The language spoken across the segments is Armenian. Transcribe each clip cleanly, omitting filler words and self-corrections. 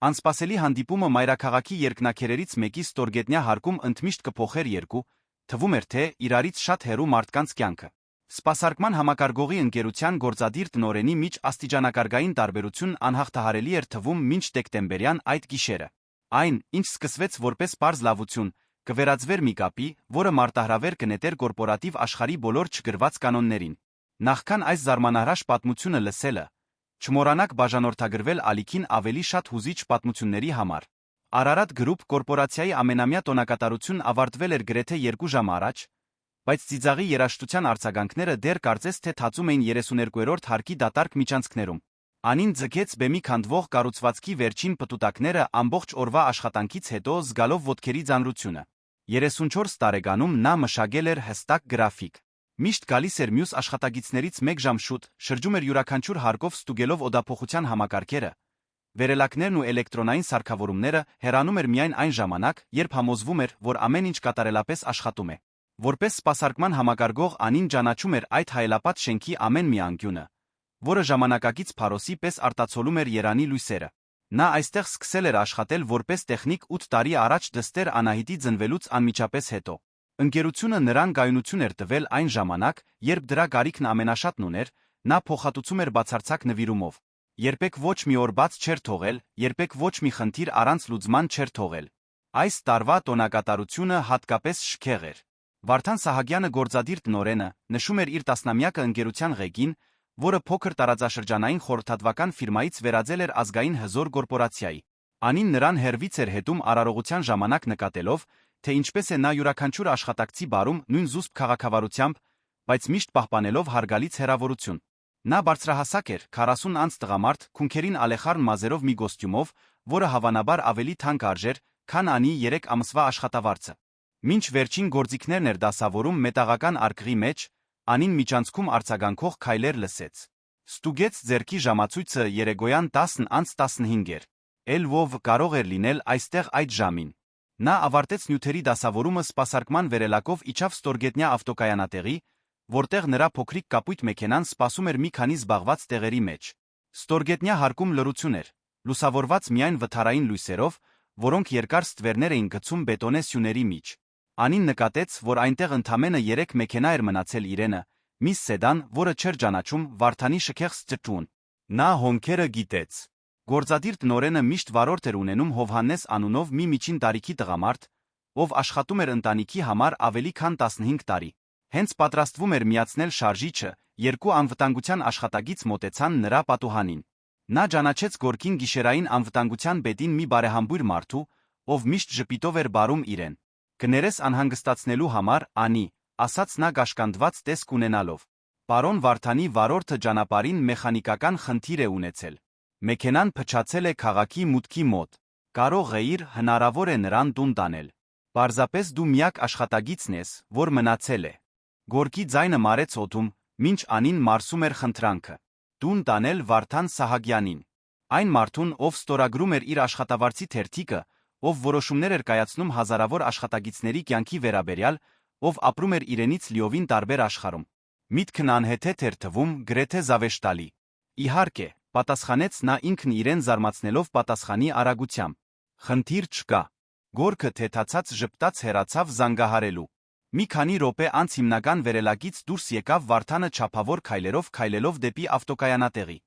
Անսպասելի հանդիպումը մայրաքաղաքի երկնաքերերից մեկի ստորգետնյա հարկում ընդմիշտ կփոխեր երկու, թվում էր թե իրարից շատ հեռու մարդկանց կյանքը։ Սպասարկման համակարգողի ընկերության գործադիր տնօրենի միջ աստիճանակարգային տարբերությունն անհաղթահարելի էր թվում մինչ դեկտեմբերյան այդ գիշերը։ Այն, ինչ սկսվեց որպես պարզ լավություն, կվերածվեր մի կապի, որը մարտահրավեր կնետեր կորպորատիվ աշխարհի բոլոր չգրված կանոններին։ Նախքան այս զարմանահրաշ պատմությունը լսելը, չմոռանաք բաժանորդագրվել ալիքին ավելի շատ հուզիչ պատմությունների համար։ Արարատ Գրուպ կորպորացիայի ամենամյա տոնակատարությունն ավարտվել էր գրեթե 2 ժամ առաջ, բայց ծիծաղի երաժշտության արձագանքները դեռ կարծես թե թացում էին 32-րդ հարկի դատարկ միջանցքներում։ Անին ձգեց բեմի քանդվող կառուցվածքի վերջին պտուտակները ամբողջ օրվա աշխատանքից հետո զգալով ոտքերի ձանրությունը։ 34 տարեկանում նա մշակել էր հստակ գրաֆիկ։ Միշտ գալիս էր մյուս աշխատագիցներից 1 ժամ շուտ, շրջում էր յուրաքանչյուր հարկով ստուգելով օդափոխության համակարգերը, վերելակներն ու էլեկտրոնային սարքավորումները, հեռանում էր միայն այն ժամանակ, երբ համոզվում էր, որ ամեն ինչ կատարելապես աշխատում է։ Որպես սպասարկման համակարգող Անին ճանաչում էր այդ հայելապատ շենքի ամեն մի անկյունը, որը ժամանակակից փարոսի պես արտացոլում էր երանի լույսերը։ Նա այստեղ սկսել էր աշխատել որպես տեխնիկ 8 տարի առաջ դստեր Անահիտի ծնվելուց անմիջապես հետո։ Ընկերությունը նրան գայունություն էր տվել այն ժամանակ, երբ դրա կարիքն ամենաշատն ուներ, նա փոխհատուցում էր բացարձակ նվիրումով։ Երբեք ոչ մի օր բաց չէր թողել, երբեք ոչ մի խնդիր առանց լուծման չէր թողել։ Այս տարվա տոնակատարությունը հատկապես շքեղ էր։ Վարդան Սահակյանը գործադիր տնօրենը նշում էր իր 10-ամյակը ընկերության ղեկին, որը փոքր տարածաշրջանային խորհրդատվական ֆիրմայից վերածել էր ազգային հզոր կորպորացիայի։ Անին նրան հերվից էր հետում արարողության ժամանակ նկատելով, թե ինչպես է նա յուրաքանչյուր աշխատակցի բարում նույն զուսպ քաղաքավարությամբ, բայց միշտ պահպանելով հարգալից հեռավորություն։ Նա բարձրահասակ էր, 40 անց տղամարդ, քունքերին ալեխառն մազերով մի կոստյումով, որը հավանաբար ավելի թանկ արժեր, քան Անի 3 ամսվա աշխատավարձը։ Մինչ վերջին գործիքներն էր դասավորում մետաղական արկղի մեջ, Անին միջանցքում արձագանքող քայլեր լսեց։ Ստուգեց ձեռքի ժամացույցը երեկոյան 10 անց 15 էր։ Էլ ով կարող էր լինել այստեղ այդ ժամին։ Նա ավարտեց նյութերի դասավորումը սպասարկման վերելակով իջավ ստորգետնյա ավտոկայանատեղի, որտեղ նրա փոքրիկ կապույտ մեքենան սպասում էր մի քանի զբաղված տեղերի մեջ։ Ստորգետնյա հարկում լռություն էր, լուսավորված միայն վթարային լույսերով, որոնք երկար ստվերներ էին գցում բետոնե սյուների միջ։ Անին նկատեց, որ այնտեղ ընդամենը 3 մեքենա էր մնացել իրենը, մի սեդան, որը չէր ճանաչում, Վարդանի շքեղ սճճուն։ Նա հոնքերը գիտեց։ Գործադիր տնօրենը միշտ վարորդ էր ունենում Հովհաննես անունով մի միջին տարիքի տղամարդ, ով աշխատում էր ընտանիքի համար ավելի քան 15 տարի։ Հենց պատրաստվում էր միացնել շարժիչը, 2 անվտանգության աշխատագից մոտեցան նրա պատուհանին։ Նա ճանաչեց Գորկին գիշերային անվտանգության բետին մի բարեհամբույր մարդու, ով միշտ ժպիտով էր բարում իրեն։ Կներես անհանգստացնելու համար, Անի, ասաց նա կաշկանդված տեսք ունենալով։ Պարոն Վարդանի վարորդը ճանապարհին մեխանիկական խնդիր է ունեցել։ Մեքենան փչացել է քաղաքի մուտքի մոտ։ Կարող էիր հնարավոր է նրան տուն տանել։ Պարզապես դու միակ աշխատագիցն ես, որ մնացել է։ Գորկի ձայնը մարեց օդում, մինչ Անին մարսում էր խնդրանքը։ Տուն տանել Վարդան Սահակյանին։ Այն մարդուն, ով ստորագրում էր իր աշխատավարձի թերթիկը, ով որոշումներ էր կայացնում հազարավոր աշխատագիցների կյանքի վերաբերյալ, ով ապրում էր իրենից լիովին տարբեր աշխարհում։ Միտքն անհեթեթ էր թվում, գրեթե զավեշտալի։ Իհարկե, պատասխանեց նա ինքն իրեն զարմացնելով պատասխանի արագությամբ։ Խնդիր չկա։ Գորկը թեթացած ժպտաց հեռացավ զանգահարելու։ Մի քանի րոպե անց հիմնական վերելակից դուրս եկավ Վարդանը չափավոր քայլելով դեպի ավտոկայանատեղի։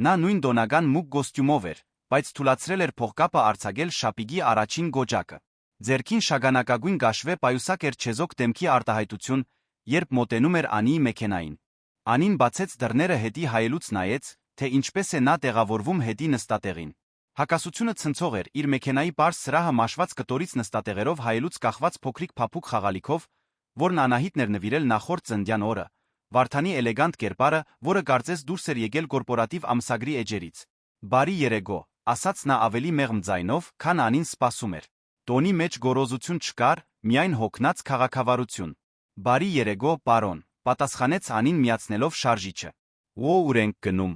Նա նույն դոնական մուգ կոստյումով էր, բայց թուլացրել էր փողկապը արձակել շապիկի առաջին գոճակը։ Ձեռքին շագանակագույն գաշվե պայուսակ էր չեզոք դեմքի արտահայտություն, երբ մոտենում էր Անիի մեքենային։ Անին բացեց դռները հետի հայելուց նայեց, թե ինչպես է նա տեղավորվում հետի նստատեղին։ Հակասությունը ցնցող էր իր մեքենայի պարզ սրահը մաշված կտորից նստատեղերով հայելուց կախված փոքրիկ փափուկ խաղալիքով, որն Անահիտն էր նվիրել նախորդ ծննդյան օրը, Վարդանի էլեգանտ կերպարը, որը կարծես դուրս էր եկել կորպորատիվ ամսագրի էջերից։ Բարի երեկո, ասաց նա ավելի մեղմ ձայնով, քան Անին սպասում էր։ Տոնի մեջ գոռոզություն չկար, միայն հոգնած քաղաքավարություն։ Բարի երեկո, պարոն, պատասխանեց Անին միացնելով շարժիչը։ Ուր ենք գնում։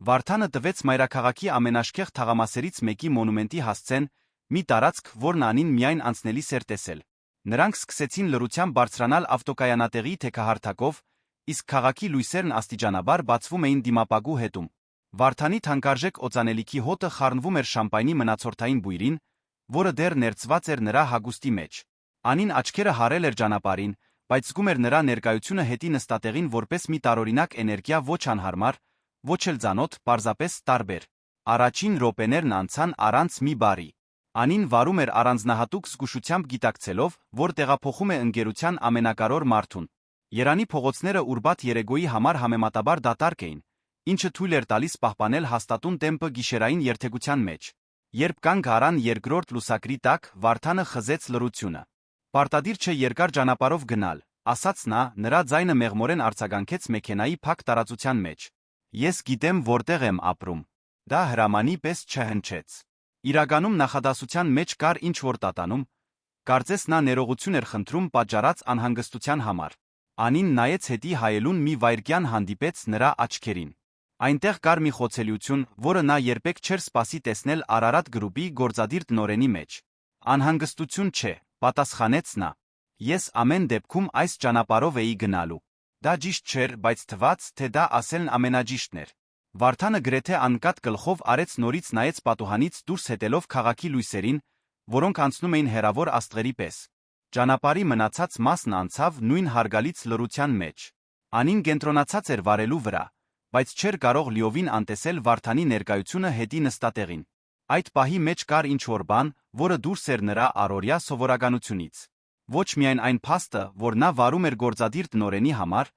Վարդանը տվեց մայրաքաղաքի ամենաշքեղ թաղամասերից մեկի մոնումենտի հասցեն, մի տարածք, որն Անին միայն անցնելիս էր տեսել։ Նրանք սկսեցին լռությամբ բարձրանալ ավտոկայանատեղի թեքահարթակով, իսկ քաղաքի լույսերն աստիճանաբար բացվում էին դիմապագու հետում։ Վարդանի թանկարժեք օծանելիքի հոտը խառնվում էր շամպայնի մնացորդային բույրին, որը դեռ ներծված էր նրա հագուստի մեջ։ Անին աչքերը հարել էր ճանապարհին, բայց զգում էր նրա ներկայությունը հետի նստատեղին որպես մի տարօրինակ էներգիա ոչ անհարմար, ոչ էլ ծանոթ, պարզապես տարբեր։ Առաջին րոպեներն անցան առանց մի բառի։ Անին վարում էր առանձնահատուկ զգուշությամբ գիտակցելով, որ տեղափոխում է ընկերության ամենակարևոր մարդուն։ Երանի փողոցները ուրբաթ երեկոյի համար համեմատաբար դատարկ էին, ինչը թույլ էր տալիս պահպանել հաստատուն տեմպը գիշերային երթևեկության մեջ։ Երբ կանգ առան երկրորդ լուսակրի տակ, Վարդանը խզեց լռությունը։ Պարտադիր չէ երկար ճանապարհով գնալ, ասաց նա, նրա ձայնը մեղմորեն արձագանքեց մեքենայի փակ տարածության մեջ։ Ես գիտեմ որտեղ եմ ապրում։ Դա հրամանի պես չհնչեց։ Իրականում նախադասության մեջ կար ինչ-որ տատանում, կարծես նա ներողություն էր խնդրում պատճառած անհանգստության համար։ Անին նայեց հետի հայելուն մի վայրկյան հանդիպեց նրա աչքերին։ Այնտեղ կար մի խոցելիություն, որը նա երբեք չէր սպասի տեսնել Արարատ գրուպի գործադիր տնօրենի մեջ։ Անհանգստություն չէ, պատասխանեց նա։ Ես ամեն դեպքում այս ճանապարհով էի գնալու։ Դա ճիշտ չէր, բայց թվաց, թե դա ասելն ամենաճիշտն էր։ Վարդանը գրեթե անկատ գլխով արեց նորից նայեց պատուհանից դուրս հետելով քաղաքի լույսերին, որոնք անցնում էին հեռավոր աստղերի պես։ Ճանապարհի մնացած մասն անցավ նույն հարգալից լռության մեջ։ Անին կենտրոնացած էր վարելու վրա, բայց չէր կարող լիովին անտեսել Վարդանի ներկայությունը հետի նստատեղին։ Այդ պահի մեջ կար ինչ-որ բան, որը դուրս էր նրա առօրյա սովորականությունից։ Ոչ միայն այն փաստը, որ նա վարում էր գործադիր տնօրենի համար,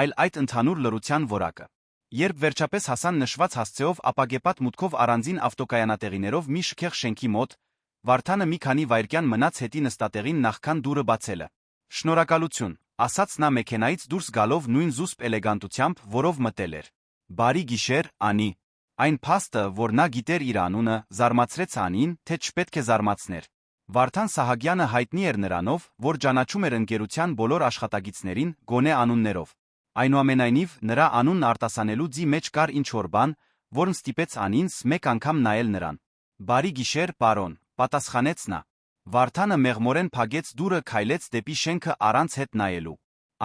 այլ այդ ընդհանուր լռության որակը։ Երբ վերջապես հասան նշված հասցեով ապագեպատ մուտքով առանձին ավտոկայանատեղիներով մի շքեղ շենքի մոտ, Վարդանը մի քանի վայրկյան մնաց հետի նստատեղին նախքան դուռը բացելը։ Շնորհակալություն, ասաց նա մեքենայից դուրս գալով նույն զուսպ էլեգանտությամբ, որով մտել էր։ Բարի գիշեր, Անի։ Այն փաստը, որ նա գիտեր իր անունը, զարմացրեց Անին, թե չպետք է զարմացներ։ Վարդան Սահակյանը հայտնի էր նրանով, որ ճանաչում էր ընկերության բոլոր աշխատակիցներին, գոնե անուններով։ Այնուամենայնիվ, նրա անունն արտասանելու ձի մեջ կար ինչ-որ բան, որն ստիպեց Անին մեկ անգամ նայել նրան։ Բարի գիշեր, պարոն, պատասխանեց նա։ Վարդանը մեղմորեն փակեց դուռը, քայլեց դեպի շենքը առանց հետ նայելու։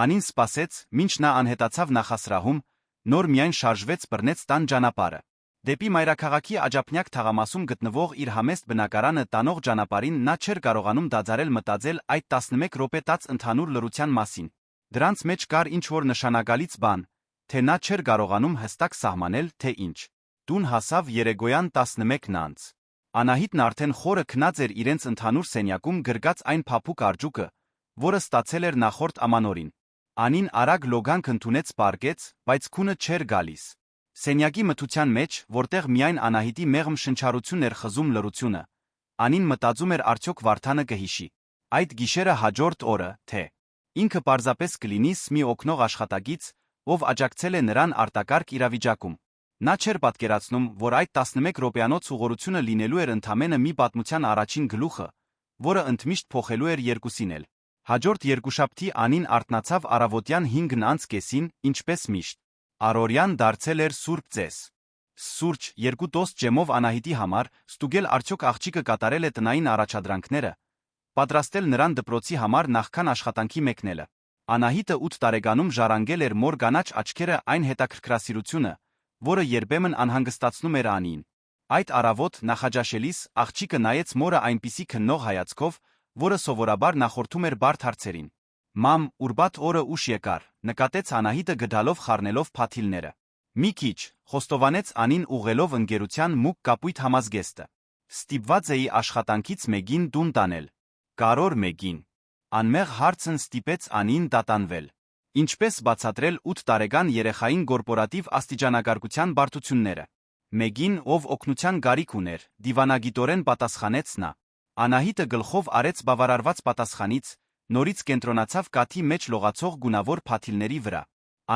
Անին սպասեց, մինչ նա անհետացավ նախասրահում, նոր միայն շարժվեց բռնեց տան ճանապարհը։ Դեպի մայրաքաղաքի աջափնյակ թաղամասում գտնվող իր համեստ բնակարանը տանող ճանապարհին նա չէր կարողանում դադարել մտածել այդ 11 րոպե տած ընդհանուր լռության մասին։ Դրանց մեջ կար ինչ-որ նշանակալից բան, թե նա չէր կարողանում հստակ սահմանել, թե ինչ։ Տուն հասավ երեկոյան 11-ն անց։ Անահիտն արդեն խորը քնած էր իրենց ընդհանուր սենյակում գրկած այն փափուկ արջուկը, որը ստացել էր նախորդ ամանորին։ Անին արագ լոգանք ընդունեց պառկեց, բայց քունը չէր գալիս։ Սենյակի մթության մեջ, որտեղ միայն Անահիտի մեղմ շնչառությունն էր խզում լռությունը, Անին մտածում էր արդյոք Վարդանը կհիշի այդ գիշերը հաջորդ օրը, թե ինքը պարզապես կլինի մի օգնող աշխատակից, ով աջակցել է նրան արտակարգ իրավիճակում։ Նա չէր պատկերացնում, որ այդ 11 րոպեանոց ուղղությունը լինելու էր ընդամենը մի պատմության առաջին գլուխը, որը ընդմիշտ փոխելու էր երկուսին էլ։ Հաջորդ երկուշաբթի Անին արթնացավ առավոտյան 5-ն անց կեսին, ինչպես միշտ։ Առօրյան դարձել էր սուրբ ծես։ Սուրճ, 2 տոստ ջեմով Անահիտի համար, ստուգել արդյոք աղջիկը կատարել է տնային առաջադրանքները, պատրաստել նրան դպրոցի համար նախքան աշխատանքի մեկնելը։ Անահիտը 8 տարեկանում ժառանգել էր մոր կանաչ աչքերը այն հետաքրքրասիրությունը, որը երբեմն անհանգստացնում էր Անիին։ Այդ առավոտ նախաճաշելիս աղջիկը նայեց մորը այնպիսի քննող հայացքով, որը սովորաբար նախորդում էր բարդ հարցերին։ Մամ, ուրբաթ օրը ուշ եկար, նկատեց Անահիտը գդալով խառնելով փաթիլները։ Մի քիչ, խոստովանեց Անին ուղղելով ընկերության մուգ կապույտ համազգեստը։ Ստիպված էի աշխատանքից մեկին տուն տանել։ Կարոր մեկին։ Անմեղ հարցն ստիպեց Անին տատանվել։ Ինչպես բացատրել 8 տարեկան երեխային կորպորատիվ աստիճանագարկության բարդությունները։ Մեկին, ով օգնության կարիք ուներ, դիվանագիտորեն պատասխանեց նա։ Անահիտը գլխով արեց բավարարված պատասխանից, նորից կենտրոնացավ կաթի մեջ լողացող գունավոր փաթիլների վրա։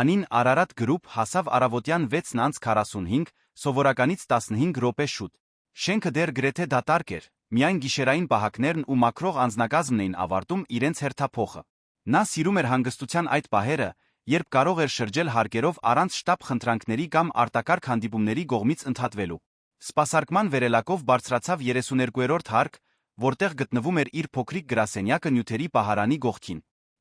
Անին Արարատ գրուպ հասավ առավոտյան 6:45, սովորականից 15 րոպե շուտ։ Շենքը դեռ գրեթե դատարկ էր, միայն գիշերային պահակներն ու մաքրող անձնակազմն էին ավարտում իրենց հերթափոխը։ Նա սիրում էր հանգստության այդ պահերը, երբ կարող էր շրջել հարկերով առանց շտապ խնդրանքների կամ արտակարգ հանդիպումների կողմից ընդհատվելու։ Սպասարկման վերելակով բարձրացավ 32-րդ հարկ, որտեղ գտնվում էր իր փոքրիկ գրասենյակը նյութերի պահարանի գողքին։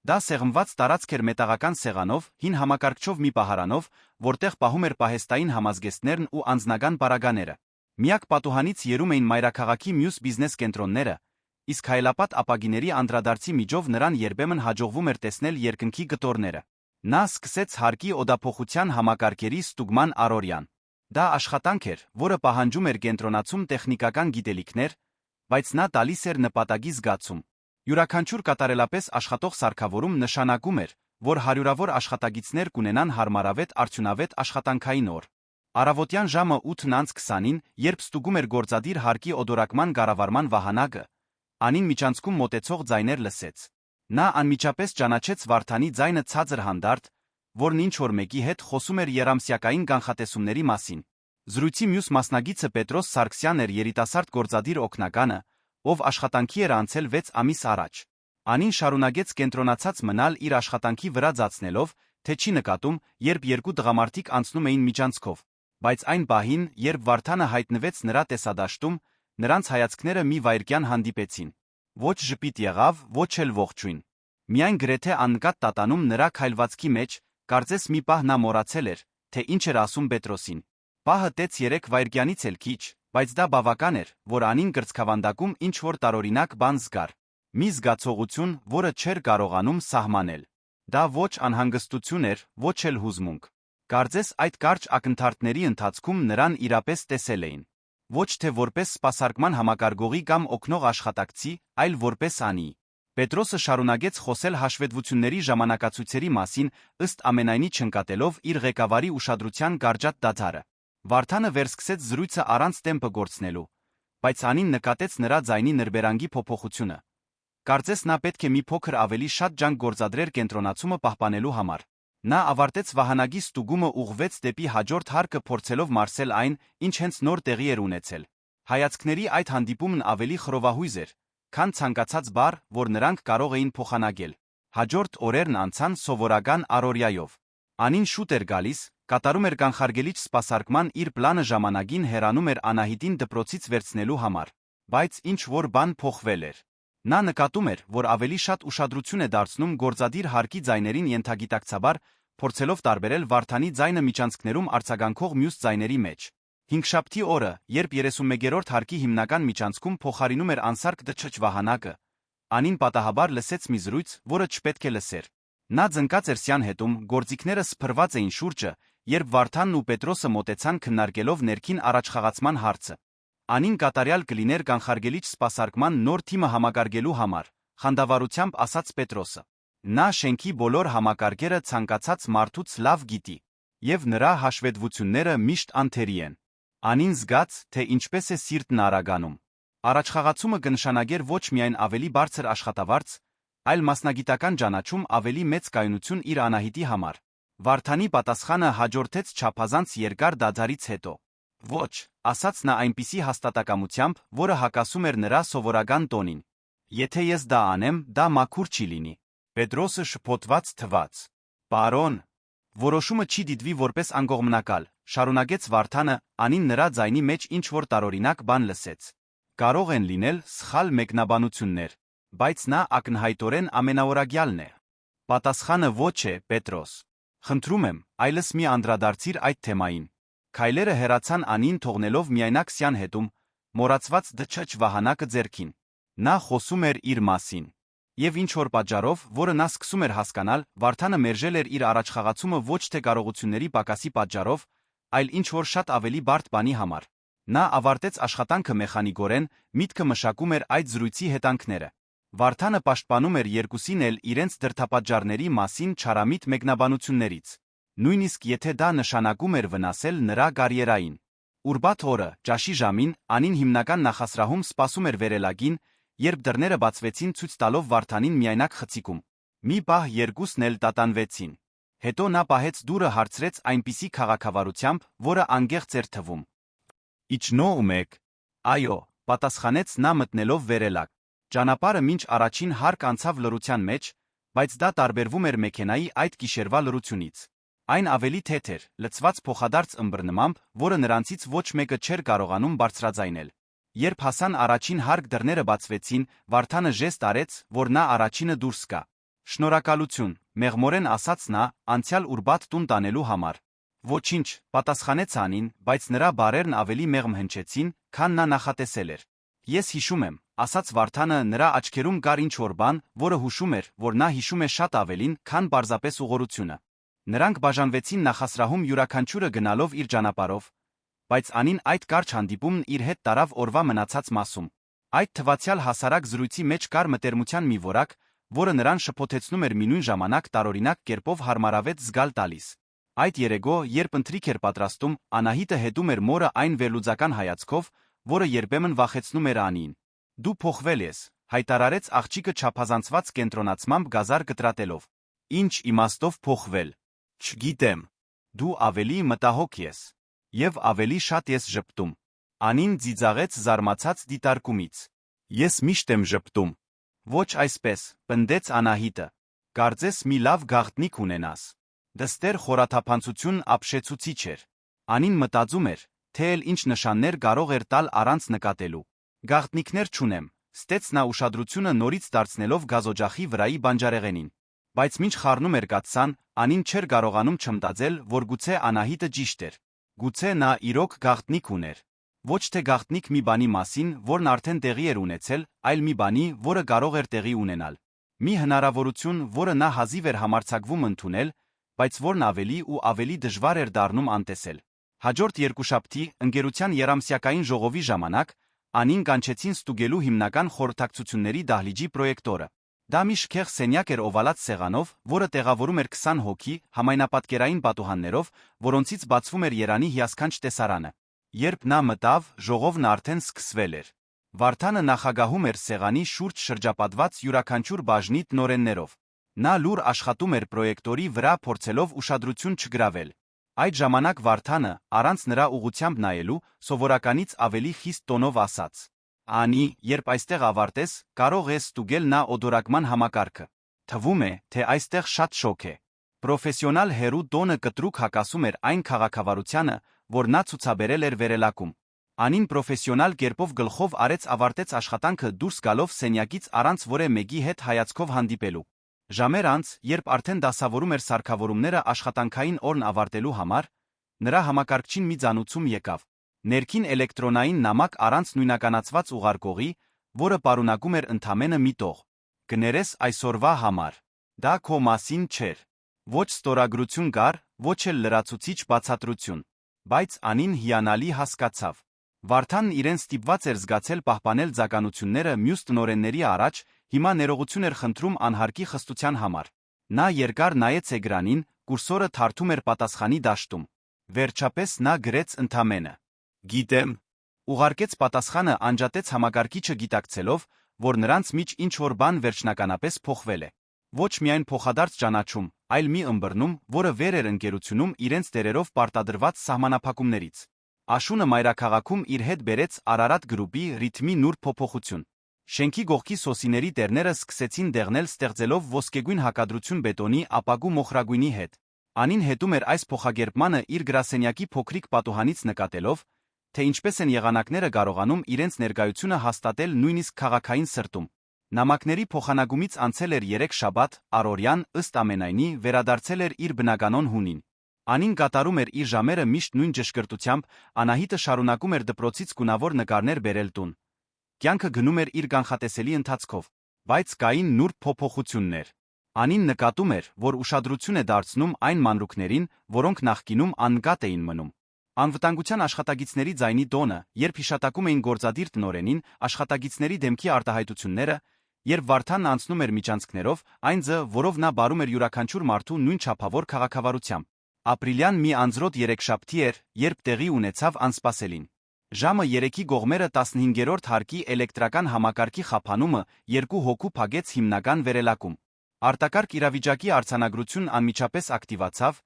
Դա սեղմված տարածք էր մետաղական սեղանով, հին համակարգչով մի պահարանով, որտեղ պահում էր պահեստային համազգեստներն ու անձնական պարագաները։ Միակ պատուհանից եռում էին մայրաքաղաքի մյուս բիզնես կենտրոնները, իսկ հայելապատ ապագիների անդրադարձի միջով նրան երբեմն հաջողվում էր տեսնել երկնքի գտորները։ Նա սկսեց հարկի օդափոխության համակարգերի ստուգման առօրյան։ Դա աշխատանք էր, որը պահանջում էր կենտրոնացում տեխնիկական գիտելիքներ, բայց նա տալիս էր նպատակի զգացում։ Յուրաքանչյուր կատարելապես աշխատող սարքավորում նշանակում էր, որ հարյուրավոր աշխատագիտներ կունենան հարմարավետ արդյունավետ աշխատանքային օր։ Առավոտյան ժամը 8:20-ին, երբ ստուգում էր գործադիր հարկի օդորակման կառավարման վահանակը, Անին միջանցքում մոտեցող ձայներ լսեց։ Նա անմիջապես ճանաչեց Վարդանի ձայնը ցածր հանդարտ, որն ինչ-որ մեկի հետ խոսում էր եռամսյակային կանխատեսումների մասին։ Զրույցի մյուս մասնագիծը Պետրոս Սարգսյանն էր, երիտասարդ գործադիր օգնականը, ով աշխատանքի էր անցել 6 ամիս առաջ։ Անին շարունակեց կենտրոնացած մնալ իր աշխատանքի վրա ձացնելով, թե չի նկատում, երբ երկու տղամարդիկ անցնում էին միջանցքով։ Բայց այն պահին, երբ Վարդանը հայտնվեց նրա տեսադաշտում, նրանց հայացքները մի վայրկյան հանդիպեցին։ Ոչ ժպիտ եղավ, ոչ էլ ողջույն։ Միայն գրեթե աննկատ տատանում նրա քայլվածքի մեջ, կարծես մի պահ նա մոռացել էր, թե ինչ էր ասում Պետրոսին։ Պահը տեց 3 վայրկյանից էլ քիչ, բայց դա բավական էր, որ Անին կրծքավանդակում ինչ-որ տարօրինակ բան զգար։ Մի զգացողություն, որը չէր կարողանում սահմանել։ Դա ոչ անհանգստություն էր, ոչ էլ հուզմունք։ Կարծես այդ կարճ ակնթարթների ընթացքում նրան իրապես տեսել էին։ Ոչ թե որպես սպասարկման համակարգողի կամ օգնող աշխատակցի, այլ որպես Անի։ Պետրոսը շարունակեց խոսել հաշվետվությունների ժամանակացույցերի մասին, ըստ ամենայնի չնկատելով իր ղեկավարի ուշադրության կարճատ դադարը։ Վարդանը վերսկսեց զրույցը առանց տեմպը գործնելու, բայց Անին նկատեց նրա ձայնի նրբերանգի փոփոխությունը։ Կարծես նա պետք է մի փոքր ավելի շատ ջանք գործադրեր կենտրոնացումը պահպանելու համար։ Նա ավարտեց վահանագի ստուգումը, ուղղվեց դեպի հաջորդ հարկը, փորձելով մարսել այն, ինչ հենց նոր տեղի էր ունեցել։ Հայացքների այդ հանդիպումն ավելի խռովահույզ էր, քան ցանկացած բառ, որ նրանք կարող էին փոխանակել։ Հաջորդ օրերն անցան սովորական առօրյայով։ Անին շուտ էր գալիս, կատարում էր կանխարգելիչ սպասարկման իր պլանը, ժամանակին հեռանում էր Անահիտին դպրոցից վերցնելու համար։ Բայց ինչ-որ բան փոխվել էր։ Նա նկատում էր, որ ավելի շատ ուշադրություն է դարձնում գործադիր հարկի ձայներին, ենթագիտակցաբար փորձելով տարբերել Վարդանի ձայնը միջանցքներում արձագանքող մյուս ձայների մեջ։ Հինգշաբթի օրը, երբ 31-րդ հարկի հիմնական միջանցքում փոխարինում էր անսարք ԴՉ վահանակը, Անին պատահաբար լսեց մի զրույց, որը չպետք է լսեր։ Նա ծնկած էր սյան հետում, գործիքները սփռված էին շուրջը, երբ Վարդանն ու Պետրոսը մոտեցան քննարկելով ներքին առաջխաղացման հարցը։ Անին կատարյալ կլիներ կանխարգելիչ սպասարկման նոր թիմը համակարգելու համար, խանդավառությամբ ասաց Պետրոսը։ Նա շենքի բոլոր համակարգերը ցանկացած մարդուց լավ գիտի, եւ նրա հաշվետվությունները միշտ անթերի են։ Անին զգաց, թե ինչպես է սիրտն արագանում։ Առաջխաղացումը կնշանակեր ոչ միայն ավելի բարձր աշխատավարձ, այլ մասնագիտական ճանաչում, ավելի մեծ կայունություն իր Անահիտի համար։ Վարդանի պատասխանը հաջորդեց չափազանց երկար դադարից հետո։ Ոչ, ասաց նա այնպիսի հաստատակամությամբ, որը հակասում էր նրա սովորական տոնին։ Եթե ես դա անեմ, դա մաքուր չի լինի։ Պետրոսը շփոթված թվաց։ Պարոն, որոշումը չի դիտվի որպես անկողմնակալ, շարունակեց Վարդանը, Անին նրա ձայնի մեջ ինչ-որ տարօրինակ բան լսեց։ Կարող են լինել սխալ մեկնաբանություններ, բայց նա ակնհայտորեն ամենաորագյալն է։ Պատասխանը ոչ է, Պետրոս։ Խնդրում եմ, այլս մի անդրադարձիր այդ թեմային։ Քայլերը հեռացան Անին, թողնելով միայնակ սյան հետում, մոռացված ԴՉ վահանակը ձեռքին։ Նա խոսում էր իր մասին։ Եվ ինչ-որ պատճառով, որը նա սկսում էր հասկանալ, Վարդանը մերժել էր իր առաջխաղացումը ոչ թե կարողությունների պակասի պատճառով, այլ ինչ-որ շատ ավելի բարդ բանի համար։ Նա ավարտեց աշխատանքը մեխանիկորեն, միտքը մշակում էր այդ զրույցի հետանքները։ Վարդանը պաշտպանում էր երկուսին էլ իրենց դրդապատճառների մասին չարամիտ մեկնաբանություններից, նույնիսկ եթե դա նշանակում էր վնասել նրա կարիերային։ Ուրբաթ օրը, ճաշի ժամին, Անին հիմնական նախասրահում սպասում էր վերելագին, երբ դռները բացվեցին, ցույց տալով Վարդանին միայնակ խցիկում։ Մի պահ երկուսն էլ տատանվեցին։ Հետո նա պահեց դուռը, հարցրեց այնպիսի քաղաքավարությամբ, որը անգեղծ էր թվում։ Իջնում եք։ Այո, պատասխանեց նա մտնելով վերելակ։ Ճանապարհը մինչ առաջին հարկ անցավ լռության մեջ, բայց դա տարբերվում էր մեքենայի այդ գիշերվա լռությունից։ Այն ավելի թեթ էր, լցված փոխադարձ ըմբռնմամբ, որը նրանցից ոչ մեկը չէր կարողանում բարձրաձայնել։ Երբ հասան առաջին հարկ, դռները բացվեցին, Վարդանը ժեստ արեց, որ նա առաջինը դուրս գա։ Շնորհակալություն, մեղմորեն ասաց նա, անցյալ ուրբաթ տուն տանելու համար։ Ոչինչ, պատասխանեց Անին, բայց նրա բառերն ավելի մեղմ հնչեցին, քան նա նախատեսել էր։ Ես հիշում եմ, ասաց Վարդանը, նրա աչքերում կար ինչ-որ բան, որը հուշում էր, որ նա հիշում է շատ ավելին, քան պարզապես ուղղությունը։ Նրանք բաժանվեցին նախասրահում յուրաքանչյուրը գնալով իր ճանապարհով, բայց Անին այդ կարճ հանդիպումն իր հետ տարավ օրվա մնացած մասում։ Այդ թվացյալ հասարակ զրույցի մեջ կար մտերմության մի որակ, որը նրան շփոթեցնում էր մինույն ժամանակ տարօրինակ կերպով հարմարավետ զգալ տալիս։ Այդ երեկո, երբ ընթրիք էր պատրաստում, Անահիտը հետում էր մորը այն վերլուծական հայացքով, որը երբեմն վախեցնում էր Անիին։ Դու փոխվել ես, հայտարարեց աղջիկը չափազանցված կենտրոնացմամբ գազար կտրատելով։ Ինչ իմաստով փոխվել։ Չգիտեմ։ Դու ավելի մտահոգ ես։ Եվ ավելի շատ ես ժպտում։ Անին ծիծաղեց զարմացած դիտարկումից։ Ես միշտ եմ ժպտում։ Ոչ այսպես, պնդեց Անահիտը։ Կարծես մի լավ գաղտնիք ունենաս։ Դստեր խորաթափանցություն ապշեցուցիչ էր։ Անին մտածում էր, թե էլ ինչ նշաններ կարող էր տալ առանց նկատելու։ Գաղտնիքներ չունեմ, ստեց նա ուշադրությունը նորից դարձնելով գազօջախի վրայի բանջարեղենին։ Բայց մինչ խառնում էր կաթսան, Անին չէր կարողանում չմտածել, որ գուցե Անահիտը ճիշտ էր։ Գուցե նա իրոք գաղտնիք ուներ։ Ոչ թե գաղտնիք մի բանի մասին, որն արդեն տեղի էր ունեցել, այլ մի բանի, որը կարող էր տեղի ունենալ։ Մի հնարավորություն, որը նա հազիվ էր համարձակվում ընդունել, բայց որն ավելի ու ավելի դժվար էր դառնում անտեսել։ Հաջորդ երկուշաբթի ընկերության եռամսյակային ժողովի ժամանակ Անին կանչեցին ստուգելու հիմնական խորհրդակցությունների դահլիճի պրոյեկտորը։ Դա մի շքեղ սենյակ էր օվալած սեղանով, որը տեղավորում էր 20 հոգի, համայնապատկերային պատուհաններով, որոնցից բացվում էր Երանի հիասքանչ տեսարանը։ Երբ նա մտավ, ժողովն արդեն սկսվել էր։ Վարդանը նախագահում էր սեղանի շուրջ շրջապատված յուրաքանչյուր բաժնի տնօրեններով։ Նա լուր աշխատում էր պրոյեկտորի վրա, փորձելով ուշադրություն չգրավել։ Այդ ժամանակ Վարդանը, առանց նրա ուղղությամբ նայելու, սովորականից ավելի խիստ տոնով ասաց. Անի, երբ այստեղ ավարտես, կարող ես ստուգել նա օդորակման համակարգը։ Թվում է, թե այստեղ շատ շոգ է։ Պրոֆեսիոնալ հերու տոնը կտրուկ հակասում էր այն քաղաքավարությանը, որ նա ցուցաբերել էր վերելակում։ Անին պրոֆեսիոնալ կերպով գլխով արեց ավարտեց աշխատանքը դուրս գալով սենյակից առանց որե մեկի հետ հայացքով հանդիպելու։ Ժամեր անց, երբ արդեն դասավորում էր սարքավորումները աշխատանքային օրն ավարտելու համար, նրա համակարգչին մի ծանուցում եկավ։ Ներքին էլեկտրոնային նամակ առանց նույնականացված ուղարկողի, որը պարունակում էր ընդամենը մի տող։ Կներես այսօրվա համար։ Դա քո մասին չէր։ Ոչ ստորագրություն կար, ոչ էլ լրացուցիչ բացատրություն։ Բայց Անին հիանալի հասկացավ։ Վարդանն իրեն ստիպված էր զգացել պահպանել ձականությունները մյուս տնօրենների առաջ, հիմա ներողություն էր խնդրում անհարկի խստության համար։ Նա երկար նայեց էկրանին, կուրսորը թարթում էր պատասխանի դաշտում։ Վերջապես նա գրեց ընդամենը. Գիտեմ։ Ուղարկեց պատասխանը անջատեց համակարգիչը գիտակցելով, որ նրանց միջ ինչ-որ բան վերջնականապես փոխվել է։ Ոչ միայն փոխադարձ ճանաչում, այլ մի ըմբռնում, որը վեր էր ընկերությունում իրենց դերերով պարտադրված սահմանափակումներից։ Աշունը մայրաքաղաքում իր հետ բերեց Արարատ գրուպի ռիթմի նուրբ փոփոխություն։ Շենքի գողքի սոսիների տերները սկսեցին դեղնել ստեղծելով ոսկեգույն հակադրություն բետոնի ապակու մոխրագույնի հետ։ Անին հետում էր այս փոխագերբմանը իր գրասենյակի փոքրիկ պատուհանից նկատելով, թե ինչպես են եղանակները կարողանում իրենց ներկայությունը հաստատել նույնիսկ քաղաքային սրտում։ Նամակների փոխանակումից անցել էր 3 շաբաթ, առօրյան, ըստ ամենայնի, վերադարձել էր իր բնականոն հունին։ Անին կատարում էր իր ժամերը միշտ նույն ճշգրտությամբ, Անահիտը շարունակում էր դպրոցից գունավոր նկարներ բերել տուն։ Կյանքը գնում էր իր կանխատեսելի ընթացքով, բայց կային նուրբ փոփոխություններ։ Անին նկատում էր, որ ուշադրություն է դարձնում այն մանրուքներին, որոնք նախկինում աննկատ էին մնում։ Անվտանգության աշխատակիցների ձայնի տոնը, երբ հիշատակում էին գործադիր տնօրենին, աշխատակիցների դեմքի արտահայտությունները, երբ Վարդանն անցնում էր միջանցքներով, այն ձը, որով նա բարում էր յուրաքանչյուր մարդու նույն չափավոր քաղաքավարությամբ։ Ապրիլյան մի անձրոտ երեքշաբթի էր, երբ տեղի ունեցավ անսպասելին։ Ժամը 3-ի կողմերը 15-րդ հարկի էլեկտրական համակարգի խափանումը 2 հոգու փակեց հիմնական վերելակում։ Արտակարգ իրավիճակի արձանագրությունն անմիջապես ակտիվացավ,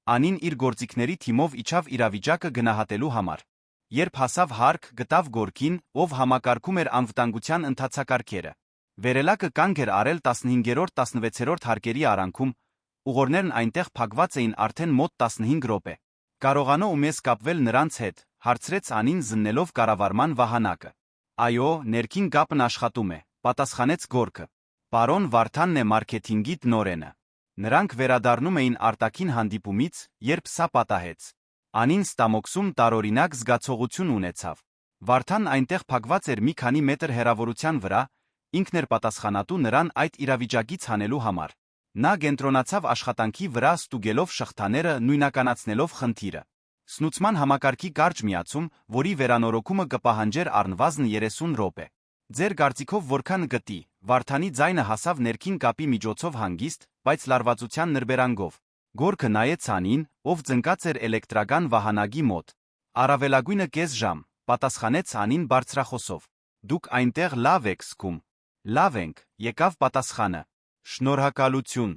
Անին իր գործիքների թիմով իջավ իրավիճակը գնահատելու համար։ Երբ հասավ հարկ, գտավ Գորկին, ով համակարգում էր անվտանգության ընթացակարգերը։ Վերելակը կանգ էր արել 15-16-րդ հարկերի արանքում, ուղորներն այնտեղ փակված էին արդեն մոտ 15 րոպե։ Կարողանո ու մեզ կապվել նրանց հետ, հարցրեց Անին զննելով կառավարման վահանակը։ Այո, ներքին կապն աշխատում է, պատասխանեց Գորկը։ Պարոն Վարդանն է մարքեթինգի տնօրենը։ Նրանք վերադառնում էին արտաքին հանդիպումից, երբ սա պատահեց։ Անին ստամոքսում տարօրինակ զգացողություն ունեցավ։ Վարդանն այնտեղ փակված էր մի քանի մետր հեռավորության վրա, ինքն էր պատասխանատու նրան այդ իրավիճակից հանելու համար։ Նա կենտրոնացավ աշխատանքի վրա ստուգելով շղթաները, նույնականացնելով խնդիրը։ Սնուցման համակարգի կարճ միացում, որի վերանորոգումը կպահանջեր առնվազն 30 րոպե։ Ձեր կարծիքով որքան գտի, Վարդանի ձայնը հասավ ներքին կապի միջոցով հանգիստ, բայց լարվածության նրբերանգով։ Գորգը նայեց Անին, ով ծնկած էր էլեկտրական վահանագի մոտ։ Առավելագույնը կես ժամ, պատասխանեց Անին բարձրախոսով։ Դուք այնտեղ լավ եք զգում։ Լավ ենք, եկավ պատասխանը։ Շնորհակալություն։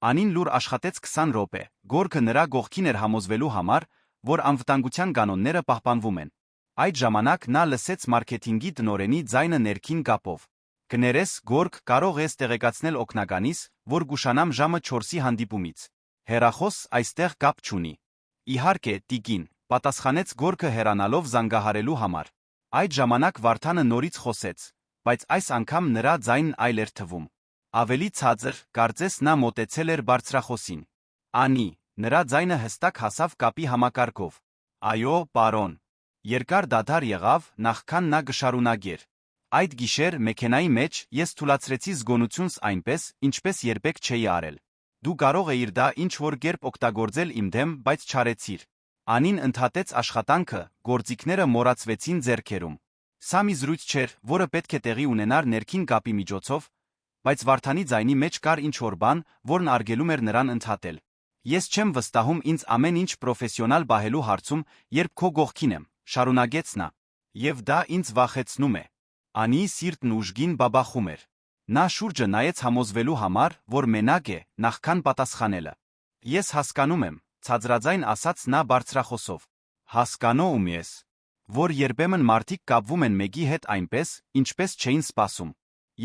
Անին լուր աշխատեց 20 րոպե, Գորգը նրա կողքին էր համոզվելու համար, որ անվտանգության կանոնները պահպանվում են։ Այդ ժամանակ նա լսեց մարքեթինգի տնօրենի ձայնը ներքին կապով։ Կներես, Գորգ, կարող ես տեղեկացնել օգնականիս, որ գուշանամ ժամը 4-ի հանդիպումից։ Հեռախոս այստեղ կապ չունի։ Իհարկե, տիկին, պատասխանեց Գորգը հեռանալով զանգահարելու համար։ Այդ ժամանակ Վարդանը նորից խոսեց, բայց այս անգամ նրա ձայնն այլ էր թվում։ Ավելի ցածր, կարծես նա մոտեցել էր բարձրախոսին։ Անի, նրա ձայնը հստակ հասավ կապի համակարգով։ Այո, պարոն։ Երկար դադար եղավ, նախքան նա կշարունակեր։ Այդ գիշեր մեքենայի մեջ ես թուլացրեցի զգոնությունս այնպես, ինչպես երբեք չէի արել։ Դու կարող էիր դա ինչ-որ կերպ օգտագործել իմ դեմ, բայց չարեցիր։ Անին ընդհատեց աշխատանքը, գործիքները մոռացվեցին ձեռքերում։ Սա մի զրույց չէր, որը պետք է տեղի ունենար ներքին կապի միջոցով, բայց Վարդանի ձայնի մեջ կար ինչ-որ բան, որն արգելում էր նրան ընդհատել։ Ես չեմ վստահում ինձ ամեն ինչ պրոֆեսիոնալ պահելու հարցում, երբ քո կողքին եմ, շարունակեց նա։ Եվ դա ինձ վախեցնում է։ Անիի սիրտն ուժգին բաբախում էր։ Նա շուրջը նայեց համոզվելու համար, որ մենակ է, նախքան պատասխանելը։ Ես հասկանում եմ, ցածրաձայն ասաց նա բարձրախոսով։ Հասկանում ես, որ երբեմն մարդիկ կապվում են մեկի հետ այնպես, ինչպես չէին սպասում,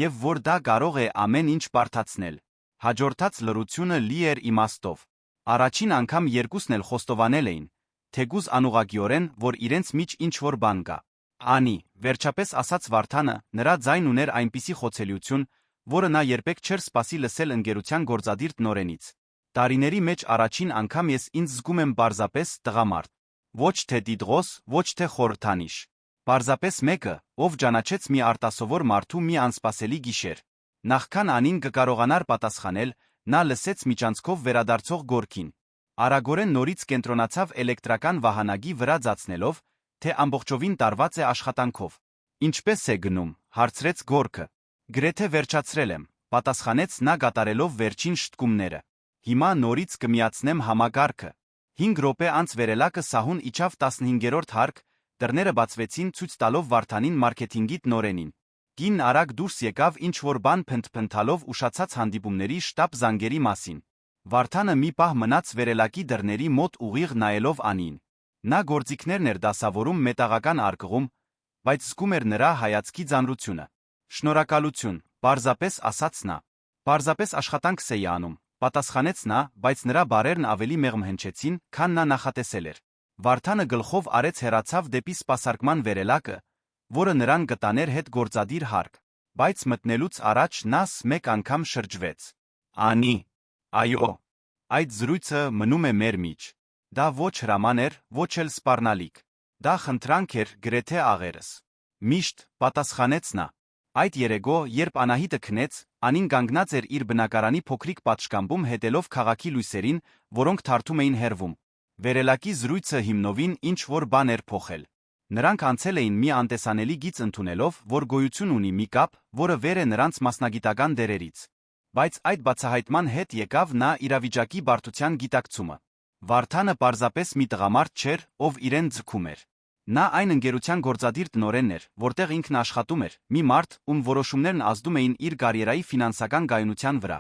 եւ որ դա կարող է ամեն ինչ բարդացնել։ Հաջորդած լռությունը լի էր իմաստով։ Առաջին անգամ երկուսն էլ խոստովանել էին, թեկուզ անուղղակիորեն, որ իրենց միջ ինչ-որ բան կա։ Անի, վերջապես ասաց Վարդանը, նրա ձայնն ուներ այնպիսի խոցելիություն, որը նա երբեք չէր սպասի լսել ընկերության գործադիր տնօրենից։ Տարիների մեջ առաջին անգամ ես ինձ զգում եմ պարզապես տղամարդ։ Ոչ թե դիդղոս, ոչ թե խորհրդանիշ։ Պարզապես մեկը, ով ճանաչեց մի արտասովոր մարդու մի անսպասելի գիշեր։ Նախքան Անին կկարողանար պատասխանել, նա լսեց միջանցքով վերադարձող Գորգին։ Արագորեն նորից կենտրոնացավ էլեկտրական վահանագի վրա ձացնելով, թե ամբողջովին տարված է աշխատանքով։ Ինչպես է գնում, հարցրեց Գորգը։ Գրեթե վերջացրել եմ, պատասխանեց նա կատարելով վերջին շտկումները։ Հիմա նորից կմիացնեմ համակարգը։ 5 րոպե անց վերելակը սահուն իջավ 15-րդ հարկ, դռները բացվեցին ցույց տալով Վարդանին մարքեթինգի տնօրենին։ Կինն արագ դուրս եկավ ինչ-որ բան փնթփնթալով ուշացած հանդիպումների շտաբ զանգերի մասին։ Վարդանը մի պահ մնաց վերելակի դռների մոտ ուղիղ նայելով Անին։ Նա գործիքներն էր դասավորում մետաղական արկղում, բայց զգում էր նրա հայացքի ծանրությունը։ Շնորհակալություն, պարզապես ասաց նա։ Պարզապես աշխատանքս էի անում, պատասխանեց նա, բայց նրա բառերն ավելի մեղմ հնչեցին, քան նա նախատեսել էր։ Վարդանը գլխով արեց հեռացավ դեպի սպասարկման վերելակը, որը նրան կտաներ հետ գործադիր հարկ, բայց մտնելուց առաջ նա մեկ անգամ շրջվեց։ Անի, այո, այդ զրույցը մնում է մեր միջ։ Դա ոչ հրաման էր, ոչ էլ սպառնալիք։ Դա խնդրանք էր գրեթե աղերս։ Միշտ, պատասխանեց նա։ Այդ երեկո, երբ Անահիտը քնեց, Անին կանգնած էր իր բնակարանի փոքրիկ պատշգամբում հետելով քաղաքի լույսերին, որոնք թարթում էին հեռվում։ Վերելակի զրույցը հիմնովին ինչ-որ բան էր փոխել։ Նրանք անցել էին մի անտեսանելի գիծ ընդունելով, որ գոյություն ունի մի կապ, որը վեր է նրանց մասնագիտական դերերից։ Բայց այդ բացահայտման հետ եկավ նա իրավիճակի բարդության գիտակցումը։ Վարդանը պարզապես մի տղամարդ չէր, ով իրեն ձգում էր։ Նա այն ընկերության գործադիր տնօրենն էր, որտեղ ինքն աշխատում էր, մի մարդ, ում որոշումներն ազդում էին իր կարիերայի ֆինանսական կայունության վրա։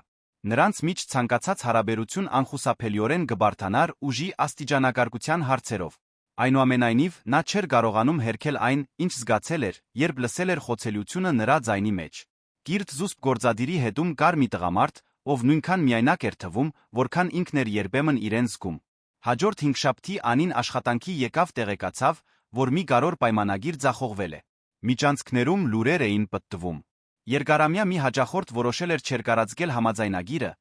Նրանց միջ ցանկացած հարաբերություն անխուսափելիորեն կբարդանար ուժի աստիճանակարգության հարցերով։ Այնուամենայնիվ, նա չէր կարողանում հերքել այն, ինչ զգացել էր, երբ լսել էր խոցելիությունը նրա ձայնի մեջ։ Կիրթ զուսպ գործադիրի հետում կար մի տղամարդ, ով նույնքան միայնակ էր թվում, որքան ինքն էր երբեմն իրեն զգում։ Հաջորդ հինգշաբթի Անին աշխատանքի եկավ տեղեկացավ, որ մի կարևոր պայմանագիր ձախողվել է։ Միջանցքներում լուրեր էին պտտվում։ Երկարամյա մի հաճախորդ որոշել էր չերկարացնել համաձայնագիրը,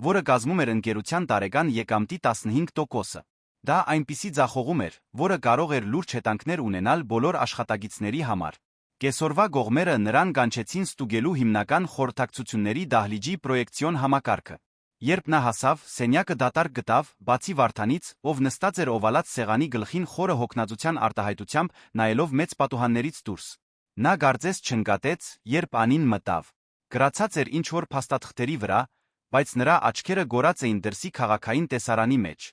որը կազմում էր ընկերության տարեկան եկամտի 15%-ը։ Դա այնպիսի ձախողում էր, որը կարող էր լուրջ հետանքներ ունենալ բոլոր աշխատակիցների համար։ Կեսօրվա կողմերը նրան կանչեցին ստուգելու հիմնական խորհրդակցությունների դահլիճի պրոյեկցիոն համակարգը։ Երբ նա հասավ, սենյակը դատարկ գտավ, բացի Վարդանից, ով նստած էր օվալած սեղանի գլխին խորը հոգնածության արտահայտությամբ նայելով մեծ պատուհաններից դուրս։ Նա կարծես չնկատեց, երբ Անին մտավ։ Գրացած էր ինչ-որ փաստաթղթերի վրա, բայց նրա աչքերը գորած էին դրսի քաղաքային տեսարանի մեջ։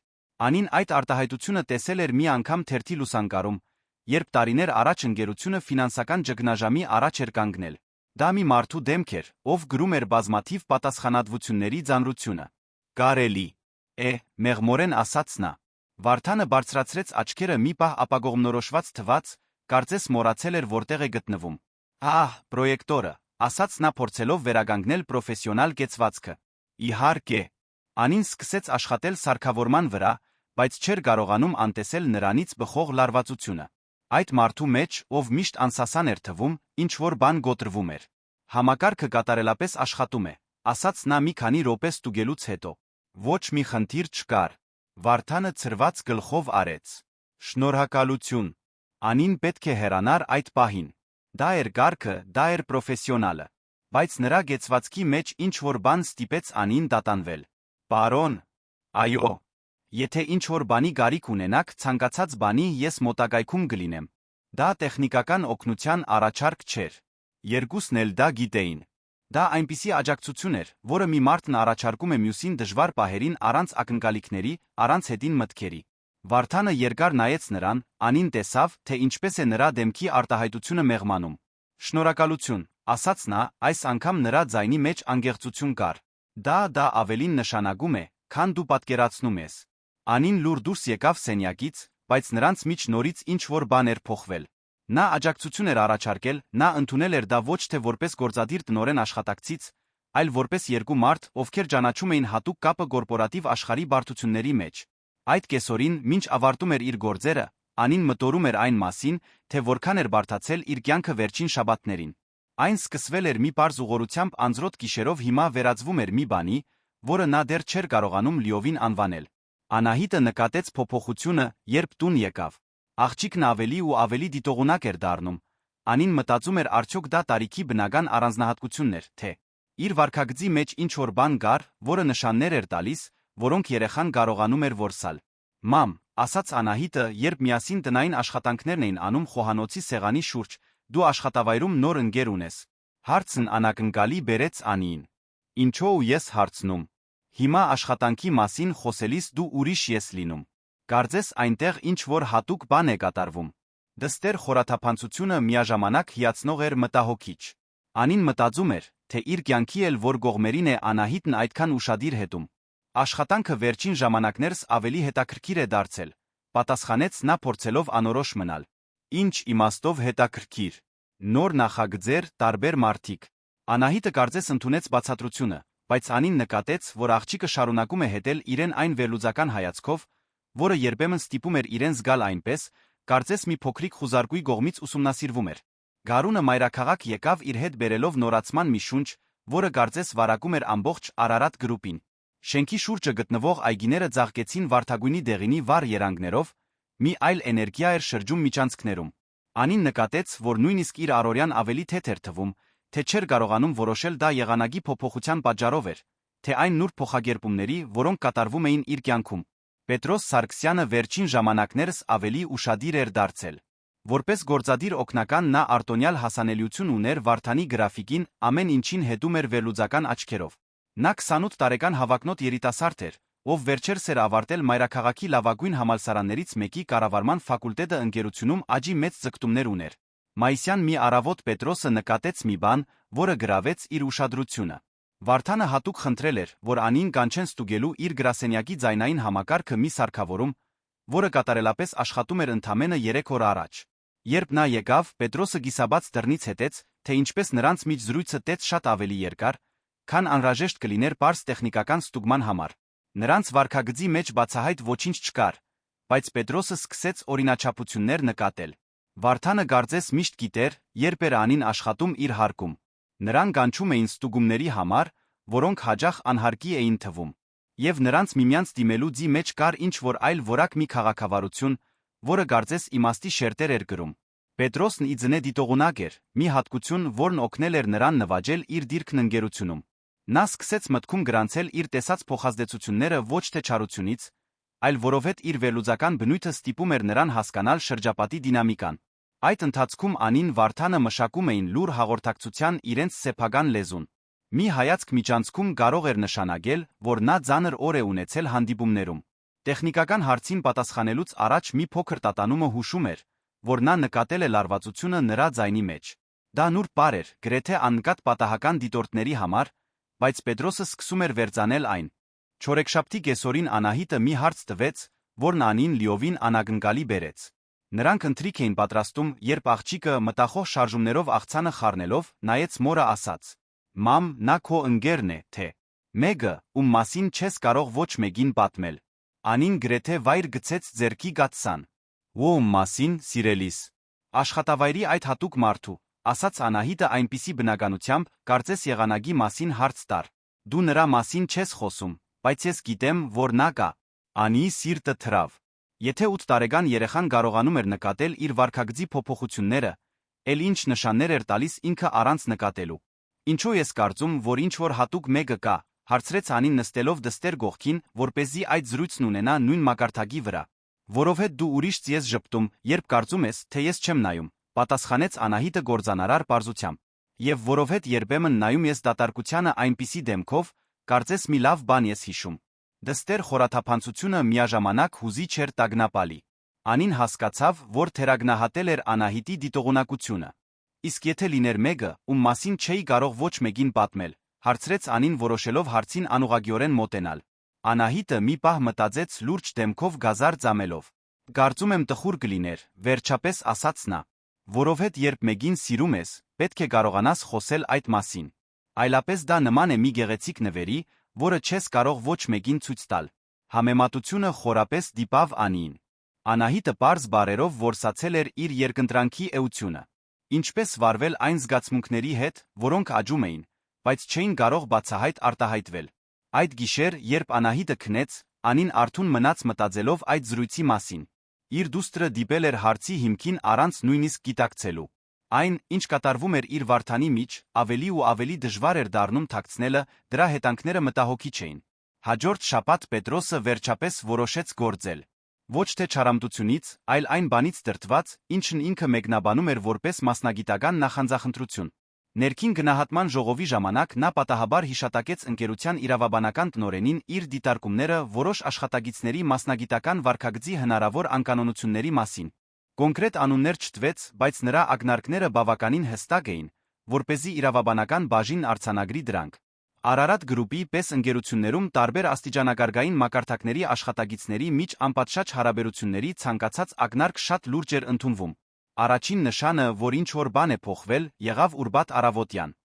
Անին այդ արտահայտությունը տեսել էր մի անգամ թերթի լուսանկարում, երբ տարիներ առաջ ընկերությունը ֆինանսական ճգնաժամի առաջ էր կանգնել։ Դա մի մարդու դեմք էր, ով գրում էր բազմաթիվ պատասխանատվությունների ծանրությունը։ Կարելի է, մեղմորեն ասաց նա։ Վարդանը բարձրացրեց աչքերը մի պահ ապագողմնորոշված թվաց, կարծես մոռացել էր որտեղ է գտնվում։ Ահ, պրոյեկտորը, ասաց նա փորձելով վերականգնել պրոֆեսիոնալ կեցվածքը։ Իհարկե։ Անին սկսեց աշխատել սարքավորման վրա, բայց չէր կարողանում անտեսել նրանից բխող լարվածությունը։ Այդ մարդու մեջ, ով միշտ անսասան էր թվում, ինչ-որ բան գոտրվում էր։ Համակարգը կատարելապես աշխատում է, ասաց նա մի քանի րոպե ստուգելուց հետո։ Ոչ մի խնդիր չկար։ Վարդանը ցրված գլխով արեց։ Շնորհակալություն։ Անին պետք է հեռանար այդ պահին։ Դա էր կարգը, դա էր պրոֆեսիոնալը։ Բայց նրա գեցվածքի մեջ ինչ-որ բան ստիպեց Անին տատանվել։ Պարոն, այո։ Եթե ինչ-որ բանի կարիք ունենաք, ցանկացած բանի ես մոտակայքում կլինեմ։ Դա տեխնիկական օգնության առաջարկ չէր։ Երկուսն էլ դա գիտեին։ Դա այնպիսի աջակցություն էր, որը մի մարդն առաջարկում է մյուսին դժվար պահերին առանց ակնկալիքների, առանց հետին մտքերի։ Վարդանը երկար նայեց նրան, Անին տեսավ, թե ինչպես է նրա դեմքի արտահայտությունը մեղմանում։ Շնորհակալություն, ասաց նա, այս անգամ նրա ձայնի մեջ անկեղծություն կար։ Դա ավելին նշանակում է, քան դու պատկերացնում ես։ Անին լուր դուրս եկավ սենյակից, բայց նրանց միջ նորից ինչ-որ բան էր փոխվել։ Նա աջակցություն էր առաջարկել, նա ընդունել էր դա ոչ թե որպես գործադիր տնօրեն աշխատակցից, այլ որպես երկու մարդ, ովքեր ճանաչում էին հատուկ կապը կորպորատիվ աշխարհի բարդությունների մեջ։ Այդ կեսօրին, մինչ ավարտում էր իր գործերը, Անին մտորում էր այն մասին, թե որքան էր բարդացել իր կյանքը վերջին շաբաթներին։ Այն սկսվել էր մի պարզ ուղղորությամբ անձրոտ գիշերով, հիմա վերածվում էր մի բանի, որը նա դեռ չէր կարողանում լիովին անվանել։ Անահիտը նկատեց փոփոխությունը, երբ տուն եկավ։ Աղջիկն ավելի ու ավելի դիտողունակ էր դառնում։ Անին մտածում էր արդյոք դա տարիքի բնական առանձնահատկությունն էր, թե իր վարքագծի մեջ ինչ-որ բան կար, որը նշաններ էր տալիս, որոնք երեխան կարողանում էր որսալ։ Մամ, ասաց Անահիտը, երբ միասին տնային աշխատանքներն էին անում խոհանոցի սեղանի շուրջ, դու աշխատավայրում նոր ընկեր ունես։ Հարցն անակնկալի բերեց Անիին։ Ինչո՞ւ ես հարցնում։ Հիմա աշխատանքի մասին խոսելիս դու ուրիշ ես լինում։ Կարծես այնտեղ ինչ-որ հատուկ բան է կատարվում։ Դստեր խորաթափանցությունը միաժամանակ հիացնող էր մտահոգիչ։ Անին մտածում էր, թե իր կյանքի էլ որ կողմերին է Անահիտն այդքան ուշադիր հետում։ Աշխատանքը վերջին ժամանակներս ավելի հետաքրքիր է դարձել, պատասխանեց նա փորձելով անորոշ մնալ։ Ինչ իմաստով հետաքրքիր։ Նոր նախագծեր, տարբեր մարդիկ։ Անահիտը կարծես ընդունեց բացատրությունը, բայց Անին նկատեց, որ աղջիկը շարունակում է հետել իրեն այն վերլուծական հայացքով, որը երբեմն ստիպում էր իրեն զգալ այնպես, կարծես մի փոքրիկ խուզարկուի կողմից ուսումնասիրվում էր։ Գարունը մայրաքաղաք եկավ իր հետ բերելով նորացման մի շունչ, որը կարծես վարակում էր ամբողջ Արարատ գրուպին։ Շենքի շուրջը գտնվող այգիները ծաղկեցին վարդագույնի դեղինի վառ երանգներով, մի այլ էներգիա էր շրջում միջանցքներում։ Անին նկատեց, որ նույնիսկ իր առօրյան ավելի թեթ էր թվում, թե չէր կարողանում որոշել դա եղանակի փոփոխության պատճառով էր, թե այն նուրբ փոխակերպումների, որոնք կատարվում էին իր կյանքում։ Պետրոս Սարգսյանը վերջին ժամանակներս ավելի ուշադիր էր դարձել։ Որպես գործադիր օգնական նա արտոնյալ հասանելիություն ուներ Վարդանի գրաֆիկին, ամեն ինչին հետում էր վերլուծական աչքերով։ Նա 28 տարեկան հավակնոտ երիտասարդ էր, ով վերջերս էր ավարտել մայրաքաղաքի լավագույն համալսարաններից մեկի կառավարման ֆակուլտետը ընկերությունում աճի մեծ ձգտումներ ուներ։ Մայիսյան մի առավոտ Պետրոսը նկատեց մի բան, որը գրավեց իր ուշադրությունը։ Վարդանը հատուկ խնդրել էր, որ Անին կանչեն ստուգելու իր գրասենյակի ձայնային համակարգը մի սարքավորում, որը կատարելապես աշխատում էր ընդամենը 3 օր առաջ։ Երբ նա եկավ, Պետրոսը կիսաբաց դռնից հետեց, թե ինչպես նրանց միջ զրույցը տեց շատ ավելի երկար, քան անհրաժեշտ կլիներ պարզ տեխնիկական ստուգման համար։ Նրանց վարքագծի մեջ բացահայտ ոչինչ չկար, բայց Պետրոսը սկսեց օրինաչափություններ նկատել։ Վարդանը կարծես միշտ գիտեր, երբ էր Անին աշխատում իր հարկում։ Նրան կանչում էին ստուգումների համար, որոնք հաճախ անհարկի էին թվում, եւ նրանց միմյանց դիմելու ձի մեջ կար ինչ-որ այլ որակ մի քաղաքավարություն, որը կարծես իմաստի շերտեր էր գրում։ Պետրոսն ի ձնե դիտողունակ էր, մի հատկություն, որն օգնել էր նրան նվաճել իր դիրքն ընկերությունում։ Նա սկսեց մտքում գրանցել իր տեսած փոխազդեցությունները ոչ թե չարությունից, այլ որովհետև իր վերլուծական բնույթը ստիպում էր նրան հասկանալ շրջապատի դինամիկան։ Այդ ընթացքում Անին Վարդանը մշակում էին լուր հաղորդակցության իրենց սեփական լեզուն։ Մի հայացք միջանցքում կարող էր նշանակել, որ նա ծանր օր է ունեցել հանդիպումներում։ Տեխնիկական հարցին պատասխանելուց առաջ մի փոքր տատանումը հուշում էր, որ նա նկատել է լարվածությունը նրա ձայնի մեջ։ Դա նուրբ բառ էր, գրեթե աննկատ պատահական դիտորդների համար, բայց Պետրոսը սկսում էր վերծանել այն։ Չորեքշաբթի կեսօրին Անահիտը մի հարց տվեց, որն Անին լիովին անագնկալի բերեց։ Նրանք ընթրիք էին պատրաստում, երբ աղջիկը մտախոհ շարժումներով աղցանը խառնելով նայեց մորը ասաց. «Մամ, նա քո ընկերն է, թե մեկը, ում մասին չես կարող ոչ մեկին պատմել»։ Անին գրեթե վայր գցեց ձեռքի գաթսան։ «Ում մասին, սիրելիս»։ Աշխատավայրի այդ հատուկ մարդու, ասաց Անահիտը այնպիսի բնականությամբ, կարծես եղանակի մասին հարց տար։ Դու նրա մասին չես խոսում, բայց ես գիտեմ, որ նա կա։ Անիի սիրտը թրավ։ Եթե 8 տարեկան երեխան կարողանում էր նկատել իր վարքագծի փոփոխությունները, էլ ինչ նշաններ էր տալիս ինքը առանց նկատելու։ Ինչու ես կարծում, որ ինչ-որ հատուկ մեկը կա, հարցրեց Անին նստելով դստեր կողքին, որպեսզի այդ զրույցն ունենա նույն մակարդակի վրա։ Որովհետև դու ուրիշ ես ժպտում, երբ կարծում ես, թե ես չեմ նայում, պատասխանեց Անահիտը գործանարար պարզությամբ։ Եվ որովհետև երբեմն նայում ես դատարկությանը այնպիսի դեմքով, կարծես մի լավ բան ես հիշում։ Դստեր խորաթափանցությունը միաժամանակ հուզիչ էր տագնապալի։ Անին հասկացավ, որ թերագնահատել էր Անահիտի դիտողունակությունը։ Իսկ եթե լիներ մեկը, ում մասին չէի կարող ոչ մեկին պատմել, հարցրեց Անին որոշելով հարցին անուղղակիորեն մոտենալ։ Անահիտը մի պահ մտածեց լուրջ դեմքով գազար ծամելով։ Կարծում եմ տխուր կլիներ, վերջապես ասաց նա։ Որովհետև երբ մեկին սիրում ես, պետք է կարողանաս խոսել այդ մասին։ Այլապես դա նման է մի գեղեցիկ նվերի, որը չես կարող ոչ մեկին ցույց տալ։ Համեմատությունը խորապես դիպավ Անիին։ Անահիտը պարզ բառերով որսացել էր իր երկընտրանքի էությունը։ Ինչպես վարվել այն զգացմունքների հետ, որոնք աճում էին, բայց չէին կարող բացահայտ արտահայտվել։ Այդ գիշեր, երբ Անահիտը քնեց, Անին արթուն մնաց մտածելով այդ զրույցի մասին։ Իր դուստրը դիպել էր հարցի հիմքին առանց նույնիսկ գիտակցելու։ Այն, ինչ կատարվում էր իր Վարդանի մեջ, ավելի ու ավելի դժվար էր դառնում թաքցնելը, դրա հետանքները մտահոգիչ էին։ Հաջորդ շաբաթ Պետրոսը վերջապես որոշեց գործել։ Ոչ թե չարամտությունից, այլ այն բանից դրդված, ինչն ինքը մեկնաբանում էր որպես մասնագիտական նախանձախնդրություն։ Ներքին գնահատման ժողովի ժամանակ նա պատահաբար հիշատակեց ընկերության իրավաբանական տնօրենին իր դիտարկումները որոշ աշխատագիտների մասնագիտական վարքագծի հնարավոր անկանոնությունների մասին։ Կոնկրետ անուններ չտվեց, բայց նրա ակնարկները բավականին հստակ էին, որպեսզի իրավաբանական բաժին արձանագրի դրանք։ Արարատ գրուպի պես ընկերություններում տարբեր աստիճանակարգային մակարդակների աշխատագիտների միջ անպատշաճ հարաբերությունների ցանկացած ակնարկ շատ լուրջ էր ընդունվում։ Առաջին նշանը, որ ինչ-որ բան է փոխվել, եղավ ուրբաթ առավոտյան։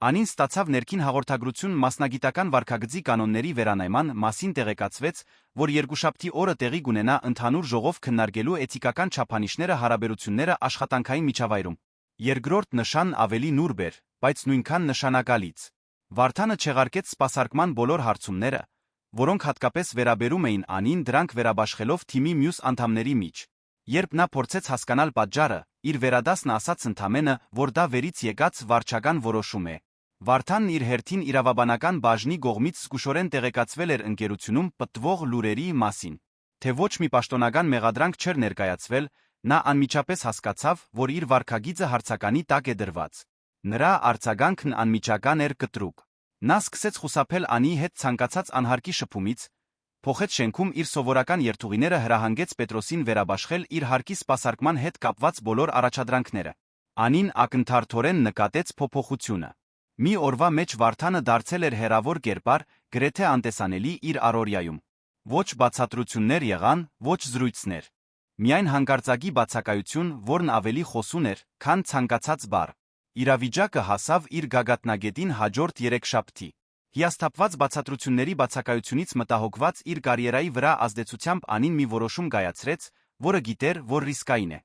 Անին ստացավ ներքին հաղորդագրություն մասնագիտական վարքագծի կանոնների վերանայման մասին տեղեկացվեց, որ երկուշաբթի օրը տեղի կունենա ընդհանուր ժողով քննարկելու էթիկական չափանիշները հարաբերությունները աշխատանքային միջավայրում։ Երկրորդ նշանն ավելի նուրբ էր, բայց նույնքան նշանակալից։ Վարդանը չեղարկեց սպասարկման բոլոր հարցումները, որոնք հատկապես վերաբերում էին Անին, դրանք վերաբաշխելով թիմի մյուս անդամների մեջ։ Երբ նա փորձեց հասկանալ պատճառը, իր վերադասն ասաց ընդամենը, որ դա վերից եկած վարչական որոշում է։ Վարդանն իր հերթին իրավաբանական բաժնի կողմից զգուշորեն տեղեկացվել էր ընկերությունում պտտվող լուրերի մասին։ Թե ոչ մի պաշտոնական մեղադրանք չէր ներկայացվել, նա անմիջապես հասկացավ, որ իր վարքագիծը հարցականի տակ է դրված։ Նրա արձագանքն անմիջական էր կտրուկ։ Նա սկսեց խուսափել Անիի հետ ցանկացած անհարկի շփումից, փոխեց շենքում իր սովորական երթուղիները, հրահանգեց Պետրոսին վերաբաշխել իր հարկի սպասարկման հետ կապված բոլոր առաջադրանքները։ Անին ակնթարթորեն նկատեց փոփոխությունը։ Մի օրվա մեջ Վարդանը դարձել էր հեռավոր կերպար, գրեթե անտեսանելի իր առօրյայում։ Ոչ բացատրություններ եղան, ոչ զրույցներ։ Միայն հանկարծակի բացակայություն, որն ավելի խոսուն էր, քան ցանկացած բառ։ Իրավիճակը հասավ իր գագաթնագետին հաջորդ երեքշաբթի։ Հիասթափված բացատրությունների բացակայությունից մտահոգված իր կարիերայի վրա ազդեցությամբ Անին մի որոշում կայացրեց, որը գիտեր, որ ռիսկային է։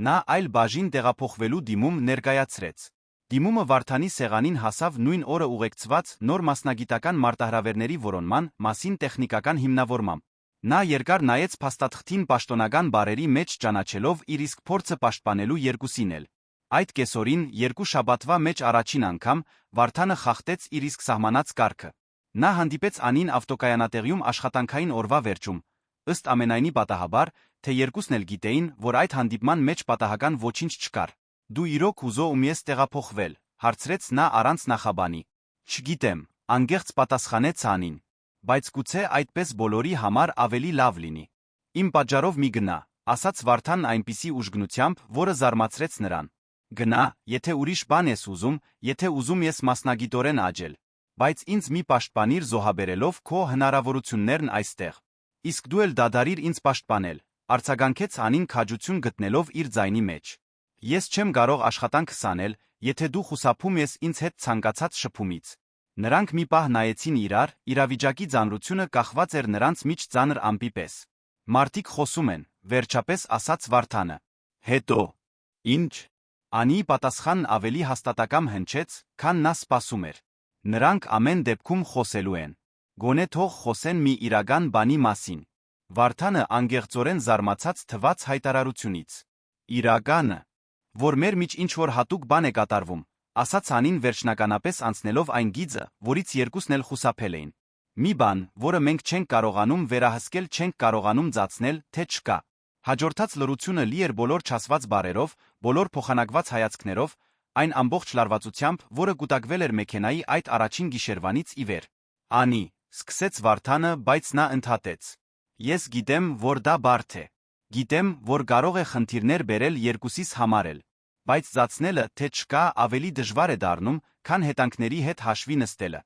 Նա այլ բաժին տեղափոխվելու դիմում ներկայացրեց։ Դիմումը Վարդանի սեղանին հասավ նույն օրը ուղեկցված նոր մասնագիտական մարտահրավերների որոնման մասին տեխնիկական հիմնավորմամբ։ Նա երկար նայեց փաստաթղթին պաշտոնական բառերի մեջ ճանաչելով իր իսկ փորձը պաշտպանելու երկուսին էլ։ Այդ կեսօրին երկու շաբաթվա մեջ առաջին անգամ Վարդանը խախտեց իր իսկ սահմանած կարգը։ Նա հանդիպեց Անին ավտոկայանատեղիում աշխատանքային օրվա վերջում, ըստ ամենայնի պատահաբար, թե երկուսն էլ գիտեին, որ այդ հանդիպման մեջ պատահական ոչինչ չկար։ Դու իրոք ուզում ես տեղափոխվել, հարցրեց նա առանց նախաբանի։ Չգիտեմ, անգեղծ պատասխանեց Անին, բայց գուցե այդպես բոլորի համար ավելի լավ լինի։ Իմ պատճառով մի գնա, ասաց Վարդանն այնպիսի ուժգնությամբ, որը զարմացրեց նրան։ Գնա, եթե ուրիշ բան ես ուզում, եթե ուզում ես մասնագիտորեն աճել, բայց ինձ մի պաշտպանիր զոհաբերելով քո հնարավորություններն այստեղ։ Իսկ դու էլ դադարիր ինձ պաշտպանել, արձագանքեց Անին քաջություն գտնելով իր ձայնի մեջ։ Ես չեմ կարող աշխատանք սանել, եթե դու խուսափում ես ինձ հետ ցանկացած շփումից։ Նրանք մի պահ նայեցին իրար, իրավիճակի ծանրությունը կախված էր նրանց միջ ծանր ամպի պես։ Մարդիկ խոսում են, վերջապես ասաց Վարդանը։ Հետո։ Ինչ։ Անիի պատասխանն ավելի հաստատակամ հնչեց, քան նա սպասում էր։ Նրանք ամեն դեպքում խոսելու են։ Գոնե թող խոսեն մի իրական բանի մասին։ Վարդանը անգեղծորեն զարմացած թվաց հայտարարությունից։ Իրականը, որ մեր միջ ինչ-որ հատուկ բան է կատարվում, ասաց Անին վերջնականապես անցնելով այն գիծը, որից երկուսն էլ խուսափել էին։ Մի բան, որը մենք չենք կարողանում վերահսկել, չենք կարողանում ծածնել, թե չկա։ Հաջորդած լռությունը լի էր բոլոր չասված բառերով, բոլոր փոխանակված հայացքներով, այն ամբողջ լարվածությամբ, որը կուտակվել էր մեքենայի այդ առաջին գիշերվանից ի վեր։ Անի, սկսեց Վարդանը, բայց նա ընդհատեց. Ես գիտեմ, որ դա բարդ է։ Գիտեմ, որ կարող է խնդիրներ բերել երկուսիս համար էլ, բայց ծածնելը, թե չկա, ավելի դժվար է դառնում, քան հետանքների հետ հաշվի նստելը։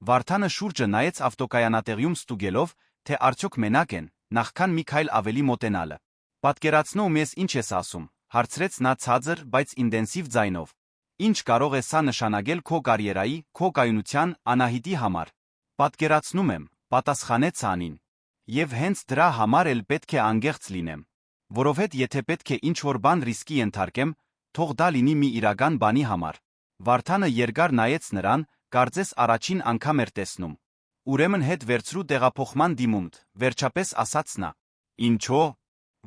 Վարդանը շուրջը նայեց ավտոկայանատեղիում ստուգելով, թե արդյոք մենակ են, նախքան մի քայլ ավելի մոտենալը։ Պատկերացնում ես ինչ ես ասում, հարցրեց նա ցածր, բայց ինտենսիվ ձայնով։ Ինչ կարող է սա նշանակել քո կարիերայի, քո կայունության, Անահիտի համար։ Պատկերացնում եմ, պատասխանեց Անին։ Եվ հենց դրա համար էլ պետք է անգեղծ լինեմ, որովհետև եթե պետք է ինչ-որ բան ռիսկի ենթարկեմ, թող դա լինի մի իրական բանի համար։ Վարդանը երկար նայեց նրան, կարծես առաջին անգամ էր տեսնում։ Ուրեմն հետ վերցրու տեղափոխման դիմումդ, վերջապես ասաց նա։ Ինչո՞։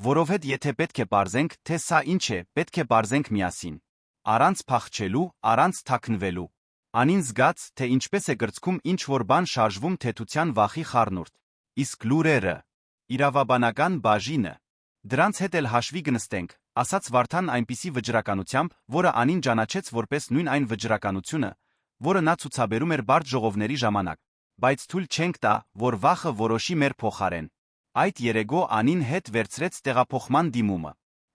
Որովհետև եթե պետք է պարզենք, թե սա ինչ է, պետք է պարզենք միասին։ Առանց փախչելու, առանց թաքնվելու։ Անին զգաց, թե ինչպես է կրծքում ինչ-որ բան շարժվում թեթության վախի խառնուրդ։ Իսկ լուրերը, իրավաբանական բաժինը, դրանց հետ էլ հաշվի կնստենք, ասաց Վարդանն այնպիսի վճռականությամբ, որը Անին ճանաչեց որպես նույն այն վճռականությունը, որը նա ցուցաբերում էր բարդ ժողովների ժամանակ, բայց թույլ չենք տա, որ վախը որոշի մեր փոխարեն։ Այդ երեգո Անին հետ վերցրեց տեղափոխման դիմումը։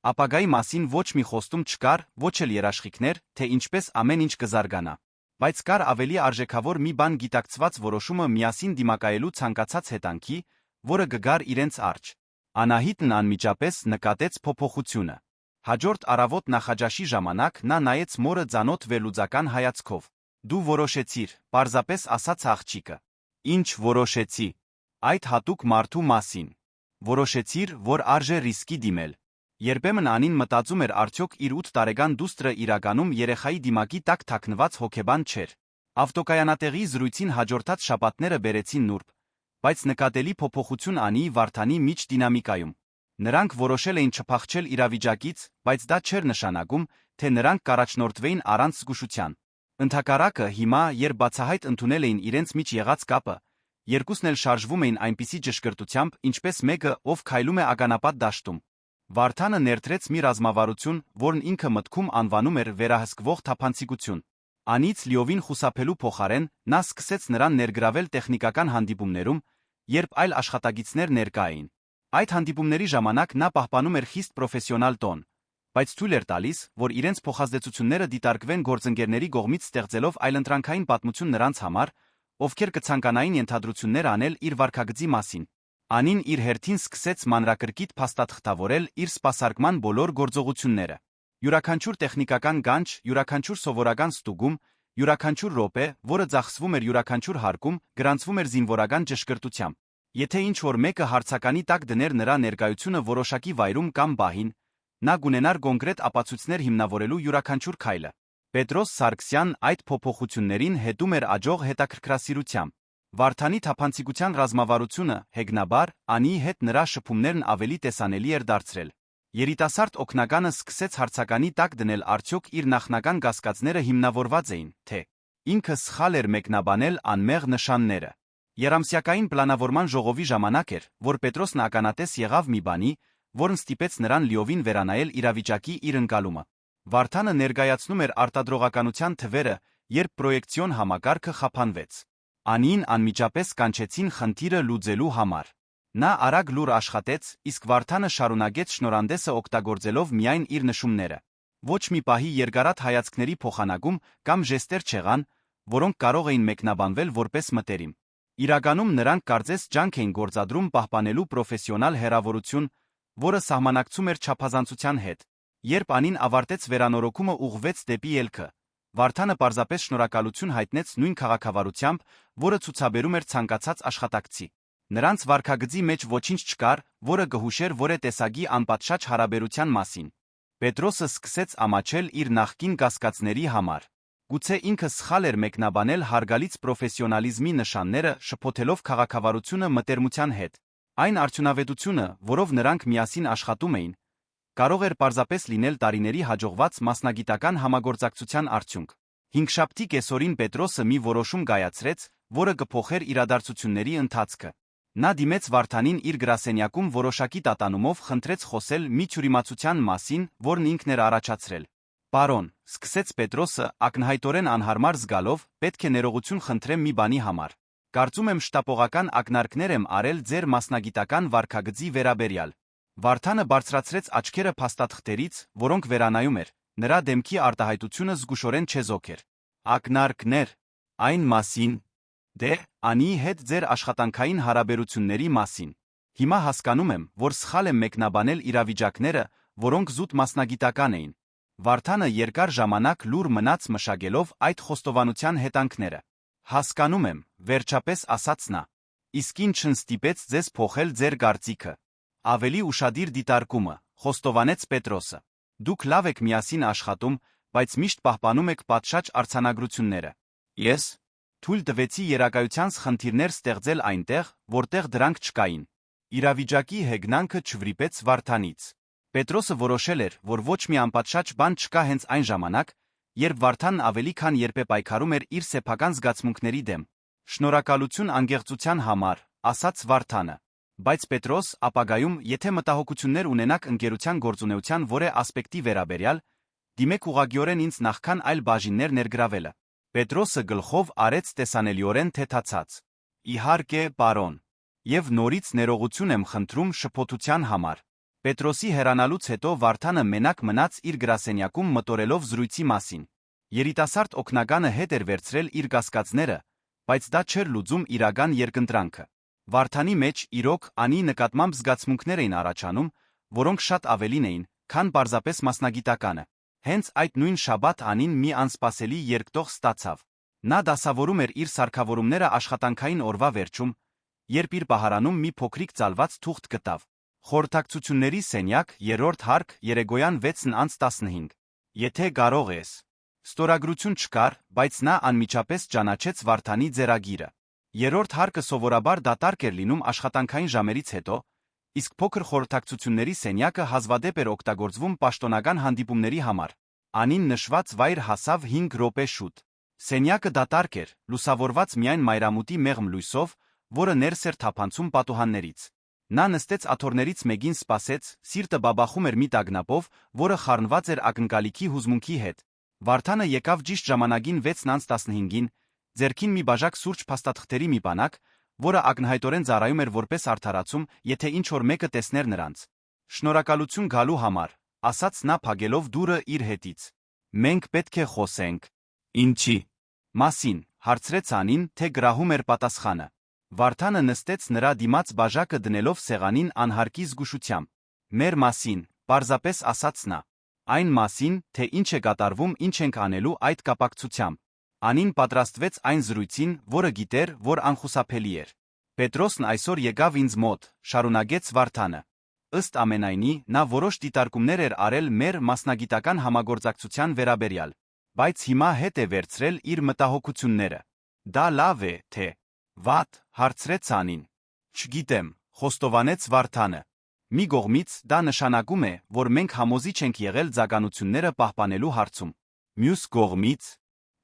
Ապագայի մասին ոչ մի խոստում չկար, ոչ էլ երաշխիքներ, թե ինչպես ամեն ինչ կզարգանա։ Բայց կար ավելի արժեքավոր մի բան՝ գիտակցված որոշումը միասին դիմակայելու ցանկացած հետանքի, որը կգար իրենց առջ։ Անահիտն անմիջապես նկատեց փոփոխությունը։ Հաջորդ առավոտ նախաճաշի ժամանակ նա նայեց մորը ծանոթ վերլուծական հայացքով։ Դու որոշեցիր, պարզապես ասաց աղջիկը։ Ինչ որոշեցի։ Այդ հատուկ մարդու մասին։ Որոշեցիր, որ արժե ռիսկի դիմել։ Երբեմն Անին մտածում էր արդյոք իր 8 տարեկան դուստրը իրականում երեխայի դիմակի տակ թաքնված հոգեբան չէր։ Ավտոկայանատեղի զրույցին հաջորդած շաբաթները բերեցին նուրբ, բայց նկատելի փոփոխություն Անիի Վարդանի միջ դինամիկայում։ Նրանք որոշել էին չփախչել իրավիճակից, բայց դա չէր նշանակում, թե նրանք կառաջնորդվեին առանց զգուշության։ Ընդհակառակը, հիմա, երբ բացահայտ ընդունել էին իրենց միջ եղած կապը, երկուսն էլ շարժվում էին այնպիսի ճշգրտությամբ, ինչպես մեկը, ով քայլում է ականապատ դաշտում։ Վարդանը ներդրեց մի ռազմավարություն, որն ինքը մտքում անվանում էր վերահսկվող թափանցիկություն։ Անից լիովին խուսափելու փոխարեն, նա սկսեց նրան ներգրավել տեխնիկական հանդիպումներում, երբ այլ աշխատագիտներ ներկա էին։ Այդ հանդիպումների ժամանակ նա պահպանում էր խիստ պրոֆեսիոնալ տոն, բայց թույլ էր տալիս, որ իրենց փոխազդեցությունները դիտարկվեն գործընկերների կողմից, ստեղծելով այլընտրանքային պատմություն նրանց համար, ովքեր կցանկանային ենթադրություններ անել իր վարքագծի մասին։ Անին իր հերթին սկսեց մանրակրկիտ փաստաթղթավորել իր սպասարկման բոլոր գործողությունները։ Յուրաքանչյուր տեխնիկական գանչ, յուրաքանչյուր սովորական ստուգում, յուրաքանչյուր րոպե, որը ծախսվում էր յուրաքանչյուր հարկում, գրանցվում էր զինվորական ճշգրտությամբ։ Եթե ինչ-որ մեկը հարցականի տակ դներ նրա ներկայությունը որոշակի վայրում կամ բահին, նա կունենար կոնկրետ ապացույցներ հիմնավորելու յուրաքանչյուր քայլը։ Պետրոս Սարգսյանն այդ փոփոխություններին հետում էր աջող հետաքրքրասիրությամբ։ Վարդանի թափանցիկության ռազմավարությունը հեգնաբար Անիի հետ նրա շփումներն ավելի տեսանելի էր դարձրել։ Երիտասարդ օգնականը սկսեց հարցականի տակ դնել արդյոք իր նախնական կասկածները հիմնավորված էին, թե ինքը սխալ էր մեկնաբանել անմեղ նշանները։ Երամսյակային պլանավորման ժողովի ժամանակ էր, որ Պետրոսն ականատես եղավ մի բանի, որն ստիպեց նրան լիովին վերանայել իրավիճակի իր ընկալումը։ Վարդանը ներկայացնում էր արտադրողականության թվերը, երբ պրոյեկցիոն համակարգը խափանվեց։ Անիին անմիջապես կանչեցին խնդիրը լուծելու համար։ Նա արագ լուր աշխատեց, իսկ Վարդանը շարունակեց շնորհանդեսը օգտագործելով միայն իր նշումները։ Ոչ մի պահի երկարատ հայացքների փոխանակում կամ ժեստեր չեղան, որոնք կարող էին մեկնաբանվել որպես մտերիմ։ Իրականում նրանք կարծես ջանք էին գործադրում պահպանելու պրոֆեսիոնալ հեռավորություն, որը սահմանակցում էր չափազանցության հետ։ Երբ Անին ավարտեց վերանորոգումը ուղղվեց դեպի ելքը, Վարդանը պարզապես շնորհակալություն հայտնեց նույն քաղաքավարությամբ, որը ցուցաբերում էր ցանկացած աշխատակցի։ Նրանց վարքագծի մեջ ոչինչ չկար, որը կհուշեր որե տեսակի անպատշաճ հարաբերության մասին։ Պետրոսը սկսեց ամաչել իր նախկին կասկածների համար։ Գուցե ինքը սխալ էր մեկնաբանել հարգալից պրոֆեսիոնալիզմի նշանները, շփոթելով քաղաքավարությունը մտերմության հետ։ Այն արդյունավետությունը, որով նրանք միասին աշխատում էին, կարող էր պարզապես լինել տարիների հաջողված մասնագիտական համագործակցության արդյունք։ Հինգշաբթի կեսօրին Պետրոսը մի որոշում կայացրեց, որը կփոխեր իրադարձությունների ընթացքը։ Նա դիմեց Վարդանին իր գրասենյակում որոշակի տատանումով խնդրեց խոսել մի թյուրիմացության մասին, որն ինքն էր առաջացրել։ «Պարոն», սկսեց Պետրոսը, ակնհայտորեն անհարմար զգալով, «պետք է ներողություն խնդրեմ մի բանի համար։ Կարծում եմ շտապողական ակնարկներ եմ արել ձեր մասնագիտական վարքագծի վերաբերյալ»։ Վարդանը բարձրացրեց աչքերը փաստաթղթերից, որոնք վերանայում էր, նրա դեմքի արտահայտությունը զգուշորեն չեզոք էր։ «Ակնարկներ, այն մասին, դե, Անիի հետ ձեր աշխատանքային հարաբերությունների մասին։ Հիմա հասկանում եմ, որ սխալ եմ մեկնաբանել իրավիճակները, որոնք զուտ մասնագիտական էին»։ Վարդանը երկար ժամանակ լուր մնաց մշակելով այդ խոստովանության հետանքները։ «Հասկանում եմ», վերջապես ասաց նա։ «Իսկ ինչն ստիպեց ձեզ փոխել ձեր կարծիքը»։ «Ավելի ուշադիր դիտարկումը», խոստովանեց Պետրոսը։ «Դուք լավ եք միասին աշխատում, բայց միշտ պահպանում եք պատշաճ արձանագրությունները։ Ես թույլ տվեցի երակայությանս խնդիրներ ստեղծել այնտեղ, որտեղ դրանք չկային»։ Իրավիճակի հեգնանքը չվրիպեց Վարդանից։ Պետրոսը որոշել էր, որ ոչ մի անպատշաճ բան չկա հենց այն ժամանակ, երբ Վարդանն ավելի քան երբեք պայքարում էր իր սեփական զգացմունքների դեմ։ «Շնորհակալություն անկեղծության համար», ասաց Վարդանը։ «Բայց Պետրոս, ապագայում, եթե մտահոգություններ ունենաք ընկերության գործունեության որե ասպեկտի վերաբերյալ, դիմեք ուղղակիորեն ինձ նախքան այլ բաժիններ ներգրավելը»։ Պետրոսը գլխով արեց տեսանելիորեն թեթացած։ «Իհարկե, պարոն, եւ նորից ներողություն եմ խնդրում շփոթության համար»։ Պետրոսի հեռանալուց հետո Վարդանը մենակ մնաց իր գրասենյակում մտորելով զրույցի մասին։ Երիտասարդ օգնականը հետ էր վերցրել իր կասկածները, բայց դա չէր լուծում իրական երկընտրանքը։ Վարդանի մեջ, իրոք, Անիի նկատմամբ զգացմունքներ էին առաջանում, որոնք շատ ավելին էին, քան պարզապես մասնագիտականը։ Հենց այդ նույն շաբաթ Անին մի անսպասելի երկտող ստացավ։ Նա դասավորում էր իր սարքավորումները աշխատանքային օրվա վերջում, երբ իր պահարանում մի փոքրիկ ծալված թուղթ գտավ։ «Խորհրդակցությունների սենյակ, 3-րդ հարկ, երեկոյան 6:15։ Եթե կարող ես»։ Ստորագրություն չկար, բայց նա անմիջապես ճանաչեց Վարդանի ձեռագիրը։ 3-րդ հարկը սովորաբար դատարկ էր լինում աշխատանքային ժամերից հետո, իսկ փոքր խորհրդակցությունների սենյակը հազվադեպ էր օգտագործվում պաշտոնական հանդիպումների համար։ Անին նշված վայր հասավ 5 րոպե շուտ։ Սենյակը դատարկ էր, լուսավորված միայն մայրամուտի մեղմ լույսով, որը ներս էր թափանցում պատուհաններից։ Նա նստեց աթոռներից մեկին սպասեց, սիրտը բաբախում էր մի տագնապով, որը խառնված էր ակնկալիքի հուզմունքի հետ։ Վարդանը եկավ ճիշտ ժամանակին 6:15-ին, ձեռքին մի բաժակ սուրճ փաստաթղթերի մի բանակ, որը ակնհայտորեն ծառայում էր որպես արդարացում, եթե ինչ-որ մեկը տեսներ նրանց։ «Շնորհակալություն գալու համար», ասաց նա փակելով դուռը իր հետից։ «Մենք պետք է խոսենք»։ «Ինչի» մասին, հարցրեց Անին, թե գրահում էր պատասխանը։ Վարդանը նստեց նրա դիմաց բաժակը դնելով սեղանին անհարկի զգուշությամբ։ «Մեր մասին», պարզապես ասաց նա։ «Այն մասին, թե ինչ է կատարվում, ինչ ենք անելու այդ կապակցությամբ»։ Անին պատրաստվեց այն զրույցին, որը գիտեր, որ անխուսափելի էր։ «Պետրոսն այսօր եկավ ինձ մոտ», շարունակեց Վարդանը։ «Ըստ ամենայնի, նա որոշ դիտարկումներ էր արել մեր մասնագիտական համագործակցության վերաբերյալ։ բայց հիմա հետ է վերցրել իր մտահոգությունները։ Դա լավ է, թե վատ, հարցրեց Անին։ Չգիտեմ, խոստովանեց Վարդանը։ Մի կողմից դա նշանակում է, որ մենք համոզիչ ենք եղել ձագանությունները պահպանելու հարցում։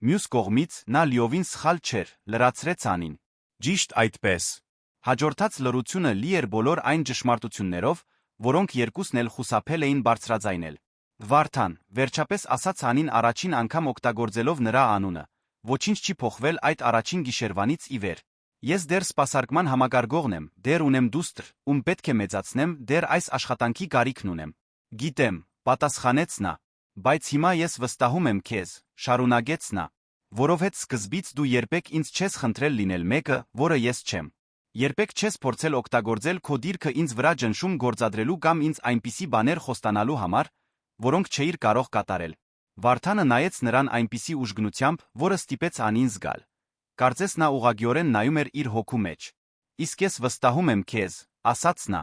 Մյուս կողմից նա լիովին սխալ չէր, լրացրեց Անին։ Ճիշտ այդպես։ Հաջորդած լրությունը լի էր բոլոր այն ճշմարտություններով, որոնք երկուսն էլ խուսափել էին բարձրաձայնել։ Վարդան, վերջապես ասաց Անին առաջին անգամ օգտագործելով նրա անունը, ոչինչ չի փոխվել այդ առաջին գիշերվանից ի վեր։ Ես դեռ սպասարկման համակարգողն եմ, դեռ ունեմ դուստր, ում պետք է մեծացնեմ, դեռ այս աշխատանքի կարիքն ունեմ։ Գիտեմ, պատասխանեց նա, բայց հիմա ես վստահում եմ քեզ, շարունակեց նա, որովհետև սկզբից դու երբեք ինձ չես խնդրել լինել մեկը, որը ես չեմ։ Երբեք չես փորձել օգտագործել քո դիրքը ինձ վրա ճնշում գործադրելու կամ ինձ այնպիսի բաներ խոստանալու համար, որոնք չէիր կարող կատարել։ Վարդանը նայեց նրան այնպիսի ուժգնությամբ, որը ստիպեց Անին զգալ։ Կարծես նա ուղղակիորեն նայում էր իր հոգու մեջ։ Իսկ ես վստահում եմ քեզ, ասաց նա,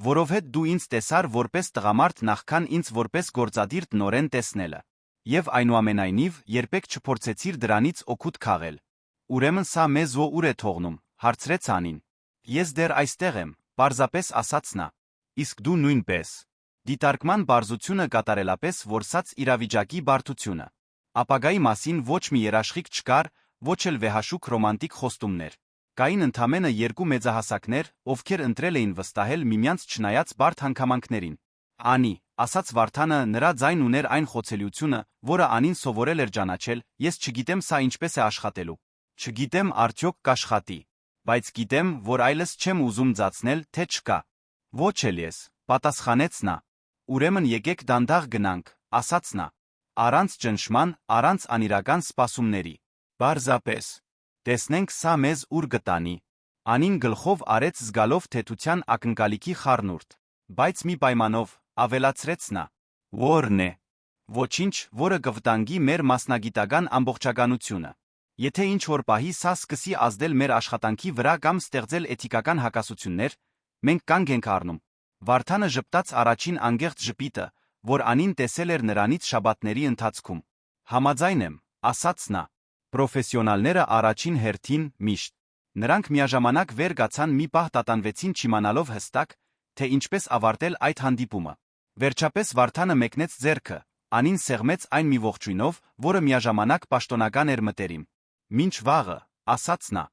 որովհետև դու ինձ տեսար որպես տղամարդ նախքան ինձ որպես գործադիր տնօրեն տեսնելը։ Եվ այնուամենայնիվ երբեք չփորձեցիր դրանից օգուտ քաղել։ Ուրեմն սա մեզ ուր է թողնում, հարցրեց Անին։ Ես դեռ այստեղ եմ, պարզապես ասաց նա։ Իսկ դու նույնպես։ Դիտարկման բարձությունը կատարելապես որսաց իրավիճակի բարդությունը։ Ապագայի մասին ոչ մի երաշխիք չկար, ոչ էլ վեհաշուք ռոմանտիկ խոստումներ։ Կային ընդամենը երկու մեծահասակներ, ովքեր ընտրել էին վստահել միմյանց չնայած բարդ հանգամանքներին։ Անի, ասաց Վարդանը, նրա ձայն ուներ այն խոցելիությունը, որը Անին սովորել էր ճանաչել, ես չգիտեմ սա ինչպես է աշխատելու։ Չգիտեմ արդյոք կաշխատի, բայց գիտեմ, որ այլս չեմ ուզում ձացնել, թե չկա։ Ոչ էլ ես, պատասխանեց նա։ Ուրեմն եկեք դանդաղ գնանք, ասաց նա։ Առանց ճնշման, առանց անիրական սպասումների։ Պարզապես։ Տեսնենք սա մեզ ուր կտանի։ Անին գլխով արեց զգալով թեթության ակնկալիքի խառնուրդ։ Բայց մի պայմանով, ավելացրեց նա։ Որն է։ Ոչինչ, որը կվտանգի մեր մասնագիտական ամբողջականությունը։ Եթե ինչ-որ պահի սա սկսի ազդել մեր աշխատանքի վրա կամ ստեղծել էթիկական հակասություններ, մենք կանգ ենք առնում։ Վարդանը ժպտաց առաջին անգեղծ ժպիտը, որ Անին տեսել էր նրանից շաբաթների ընթացքում։ Համաձայն եմ, ասաց նա։ Պրոֆեսիոնալները առաջին հերթին միշտ։ Նրանք միաժամանակ վեր կացան մի պահ տատանվեցին չիմանալով հստակ, թե ինչպես ավարտել այդ հանդիպումը։ Վերջապես Վարդանը մեկնեց ձեռքը, Անին սեղմեց այն մի ողջույնով, որը միաժամանակ պաշտոնական էր մտերիմ։ Մինչ վաղը, ասաց նա։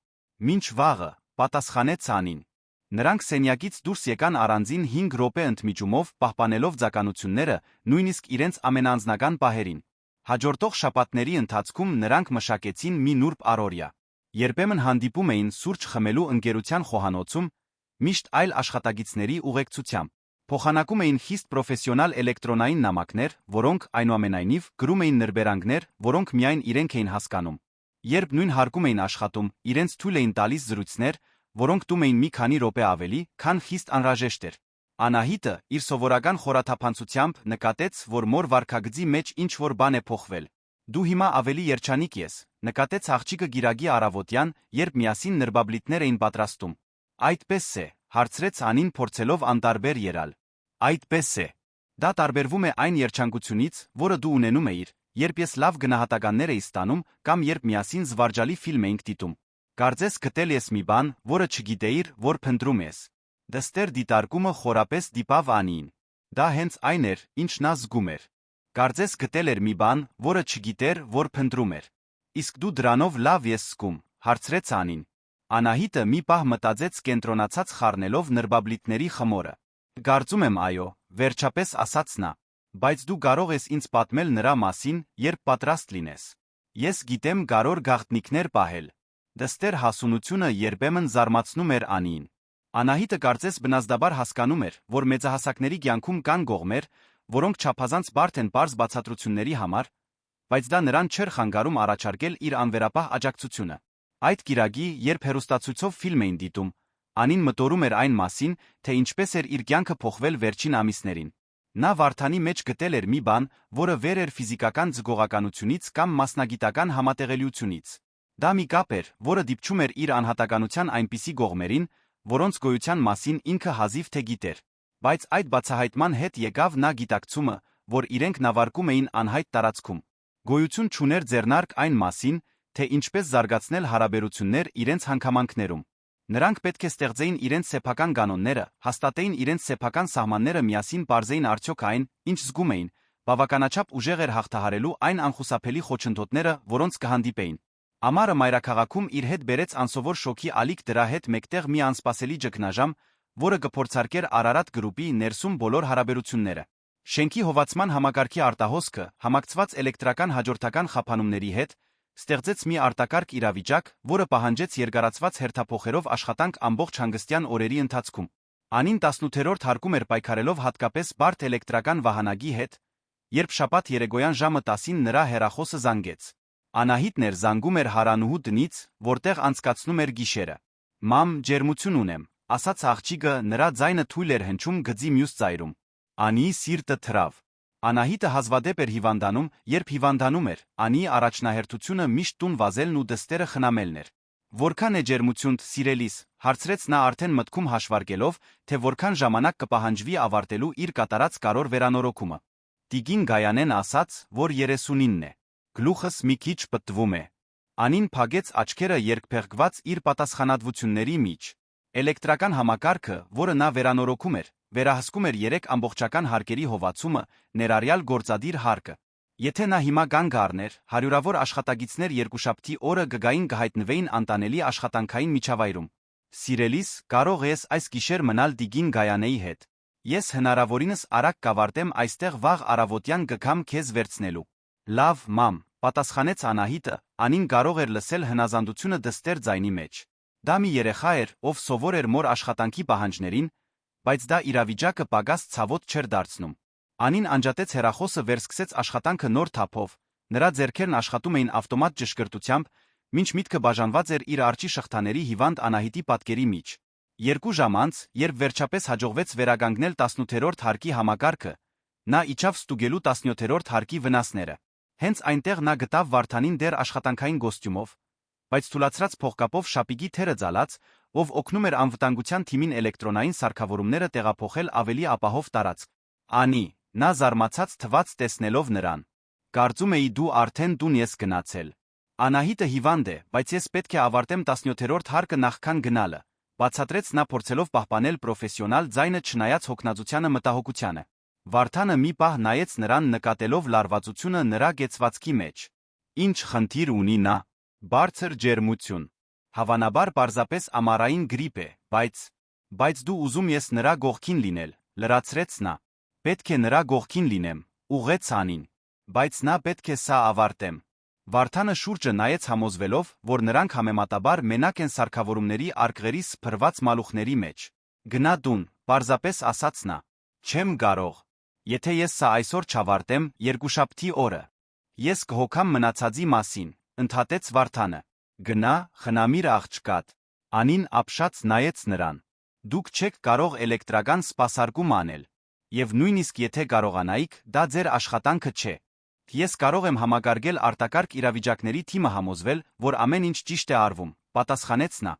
Մինչ վաղը, պատասխանեց Անին։ Նրանք սենյակից դուրս եկան առանձին 5 րոպե ընդմիջումով, պահպանելով ձականությունները, նույնիսկ իրենց ամենաանձնական պահերին։ Հաջորդող շաբաթների ընթացքում նրանք մշակեցին մի նուրբ առօրյա։ Երբեմն հանդիպում էին սուրճ խմելու ընկերության խոհանոցում, միշտ այլ աշխատագիտների ուղեկցությամբ։ Փոխանակում էին խիստ պրոֆեսիոնալ էլեկտրոնային նամակներ, որոնք այնուամենայնիվ գրում էին նրբերանգներ, որոնք միայն իրենք էին հասկանում։ Երբ նույն հարկում էին աշխատում, իրենց թույլ էին տալիս զրույցներ, որոնք տում էին մի քանի րոպե ավելի, քան խիստ անհրաժեշտ էր։ Անահիտը իր սովորական խորաթափանցությամբ նկատեց, որ մոր վարքագծի մեջ ինչ-որ բան է փոխվել։ Դու հիմա ավելի երջանիկ ես, նկատեց աղջիկը գիրագի առավոտյան, երբ միասին նրբաբլիթներ էին պատրաստում։ Այդպես է, հարցրեց Անին փորձելով անտարբեր ելալ։ Այդպես է։ Դա տարբերվում է այն երջանկությունից, որը դու ունենում էիր, երբ ես լավ գնահատականներ էի ստանում կամ երբ միասին զվարճալի ֆիլմ էինք դիտում։ Կարծես գտել ես մի բան, որը չգիտեիր, որ փնտրում ես։ Դստեր դիտարկումը խորապես դիպավ Անիին։ Դա հենց այն էր, ինչ նա զգում էր։ Կարծես գտել էր մի բան, որը չգիտեր, որ փնտրում էր։ Իսկ դու դրանով լավ ես զգում, հարցրեց Անին։ Անահիտը մի պահ մտածեց կենտրոնացած խառնելով նրբաբլիթների խմորը։ Կարծում եմ այո, վերջապես ասաց նա։ Բայց դու կարող ես ինձ պատմել նրա մասին, երբ պատրաստ լինես։ Ես գիտեմ կարոր գաղտնիքներ պահել։ Դստեր հասունությունը երբեմն զարմացնում էր Անիին։ Անահիտը կարծես բնազդաբար հասկանում էր, որ մեծահասակների կյանքում կան կողմեր, որոնք չափազանց բարդ են պարզ բացատրությունների համար, բայց դա նրան չէր խանգարում առաջարկել իր անվերապահ աջակցությունը։ Այդ կիրակի, երբ հեռուստացույցով ֆիլմ էին դիտում, Անին մտորում էր այն մասին, թե ինչպես էր իր կյանքը փոխվել վերջին ամիսներին։ Նա Վարդանի մեջ գտել էր մի բան, որը վեր էր ֆիզիկական ձգողականությունից կամ մասնագիտական համատեղելիությունից։ Դա մի կապ էր, որը դիպչում էր իր անհատականության այնպիսի կողմերին, որոնց գոյության մասին ինքը հազիվ թե գիտեր։ Բայց այդ բացահայտման հետ եկավ նա գիտակցումը, որ իրենք նավարկում էին անհայտ տարածքում։ Գոյություն չուներ ձեռնարկ այն մասին, թե ինչպես զարգացնել հարաբերություններ իրենց հանգամանքներում։ Նրանք պետք է ստեղծեին իրենց սեփական կանոնները, հաստատեին իրենց սեփական սահմանները, միասին պարզեին արդյոք այն, ինչ զգում էին, բավականաչափ ուժեղ էր հաղթահարելու այն անխուսափելի խոչընդոտները, որոնց կհանդիպեին։ Ամառը մայրաքաղաքում իր հետ բերեց անսովոր շոկի ալիք, դրա հետ մեկտեղ մի անսպասելի ճգնաժամ, որը կփորձարկեր Արարատ գրուպի ներսում բոլոր հարաբերությունները։ Շենքի հովացման համակարգի արտահոսքը, համակցված էլեկտրական հաջորդական խափանումների հետ, ստեղծեց մի արտակարգ իրավիճակ, որը պահանջեց երկարացված հերթափոխերով աշխատանք ամբողջ հանգստյան օրերի ընթացքում։ Անին 18-րդ հարկում էր պայքարելով հատկապես բարդ էլեկտրական վահանագի հետ, երբ շաբաթ երեկոյան ժամը 10-ին նրա հեռախոսը զանգեց։ Անահիտն էր զանգում էր հարանուհու տնից, որտեղ անցկացնում էր գիշերը։ «Մամ, ջերմություն ունեմ», ասաց աղջիկը, նրա ձայնը թույլ էր հնչում գծի մյուս ծայրում։ Անիի սիրտը թրավ։ Անահիտը հազվադեպ էր հիվանդանում, երբ հիվանդանում էր, Անիի առաջնահերթությունը միշտ տուն վազելն ու դստերը խնամելն էր։ «Որքան է ջերմություն, սիրելիս», հարցրեց նա արդեն մտքում հաշվարկելով, թե որքան ժամանակ կպահանջվի ավարտելու իր կատարած կարոր վերանորոգումը։ Տիկին Գայանեն ասաց, որ 39 է։ Գլուխս մի քիչ պտտվում է։ Անին փակեց աչքերը երկփեղկված իր պատասխանատվությունների մեջ։ Էլեկտրական համակարգը, որը նա վերանորոգում էր, վերահսկում էր 3 ամբողջական հարկերի հովացումը, ներառյալ գործադիր հարկը։ Եթե նա հիմա կանգ առներ, հարյուրավոր աշխատագիցներ երկուշաբթի օրը գգային կհայտնվեին անտանելի աշխատանքային միջավայրում։ Սիրելիս, կարող ես այս գիշեր մնալ տիկին Գայանեի հետ։ Ես հնարավորինս արագ կավարտեմ այստեղ, վաղ առավոտյան կգամ քեզ վերցնելու։ Լավ, մամ, պատասխանեց Անահիտը, Անին կարող էր լսել հնազանդությունը դստեր ձայնի մեջ։ Դա մի երեխա էր, ով սովոր էր մոր աշխատանքի պահանջներին, բայց դա իրավիճակը պակաս ցավոտ չէր դարձնում։ Անին անջատեց հեռախոսը, վերսկսեց աշխատանքը նոր թափով, նրա ձեռքերն աշխատում էին ավտոմատ ճշգրտությամբ, մինչ միտքը բաժանված էր իր արջի շղթաների հիվանդ Անահիտի պատկերի մեջ։ 2 ժամ անց, երբ վերջապես հաջողվեց վերականգնել 18-րդ հարկի համակարգը, նա իջավ ստուգելու 17-րդ հարկի վնասները։ Հենց այնտեղ նա գտավ Վարդանին դեռ աշխատանքային կոստյումով, բայց թուլացրած փողկապով շապիկի թերը ձալած, ով օգնում էր անվտանգության թիմին էլեկտրոնային սարքավորումները տեղափոխել ավելի ապահով տարածք։ Անի, նա զարմացած թվաց տեսնելով նրան։ Կարծում էի դու արդեն տուն ես գնացել։ Անահիտը հիվանդ է, բայց ես պետք է ավարտեմ 17-րդ հարկը նախքան գնալը, բացատրեց նա, փորձելով պահպանել պրոֆեսիոնալ ձայնը չնայած հոգնածությանը մտահոգությանը։ Վարդանը մի պահ նայեց նրան, նկատելով լարվածությունը նրա գեցվածքի մեջ։ Ինչ խնդիր ունի նա։ Բարձր ջերմություն։ Հավանաբար պարզապես ամառային գրիպ է, բայց դու ուզում ես նրա գողքին լինել, լրացրեց նա։ Պետք է նրա գողքին լինեմ, ուղղեց Անին։ Բայց նա պետք է սա ավարտեմ։ Վարդանը շուրջը նայեց, համոզվելով, որ նրանք համեմատաբար մենակ են սարքավորումների արկղերի սփռված մալուխների մեջ։ Գնա տուն, պարզապես ասաց նա։ Չեմ կարող։ Եթե ես սա այսօր չավարտեմ, երկուշաբթի օրը ես կհոգամ մնացածի մասին, ընդհատեց Վարդանը։ Գնա, խնամիր աղջկատ։ Անին ապշած նայեց նրան։ Դուք չեք կարող էլեկտրական սպասարկում անել։ Եվ նույնիսկ եթե կարողանայիք, դա ձեր աշխատանքը չէ։ Ես կարող եմ համակարգել արտակարգ իրավիճակների թիմը, համոզվել, որ ամեն ինչ ճիշտ է արվում, պատասխանեց նա։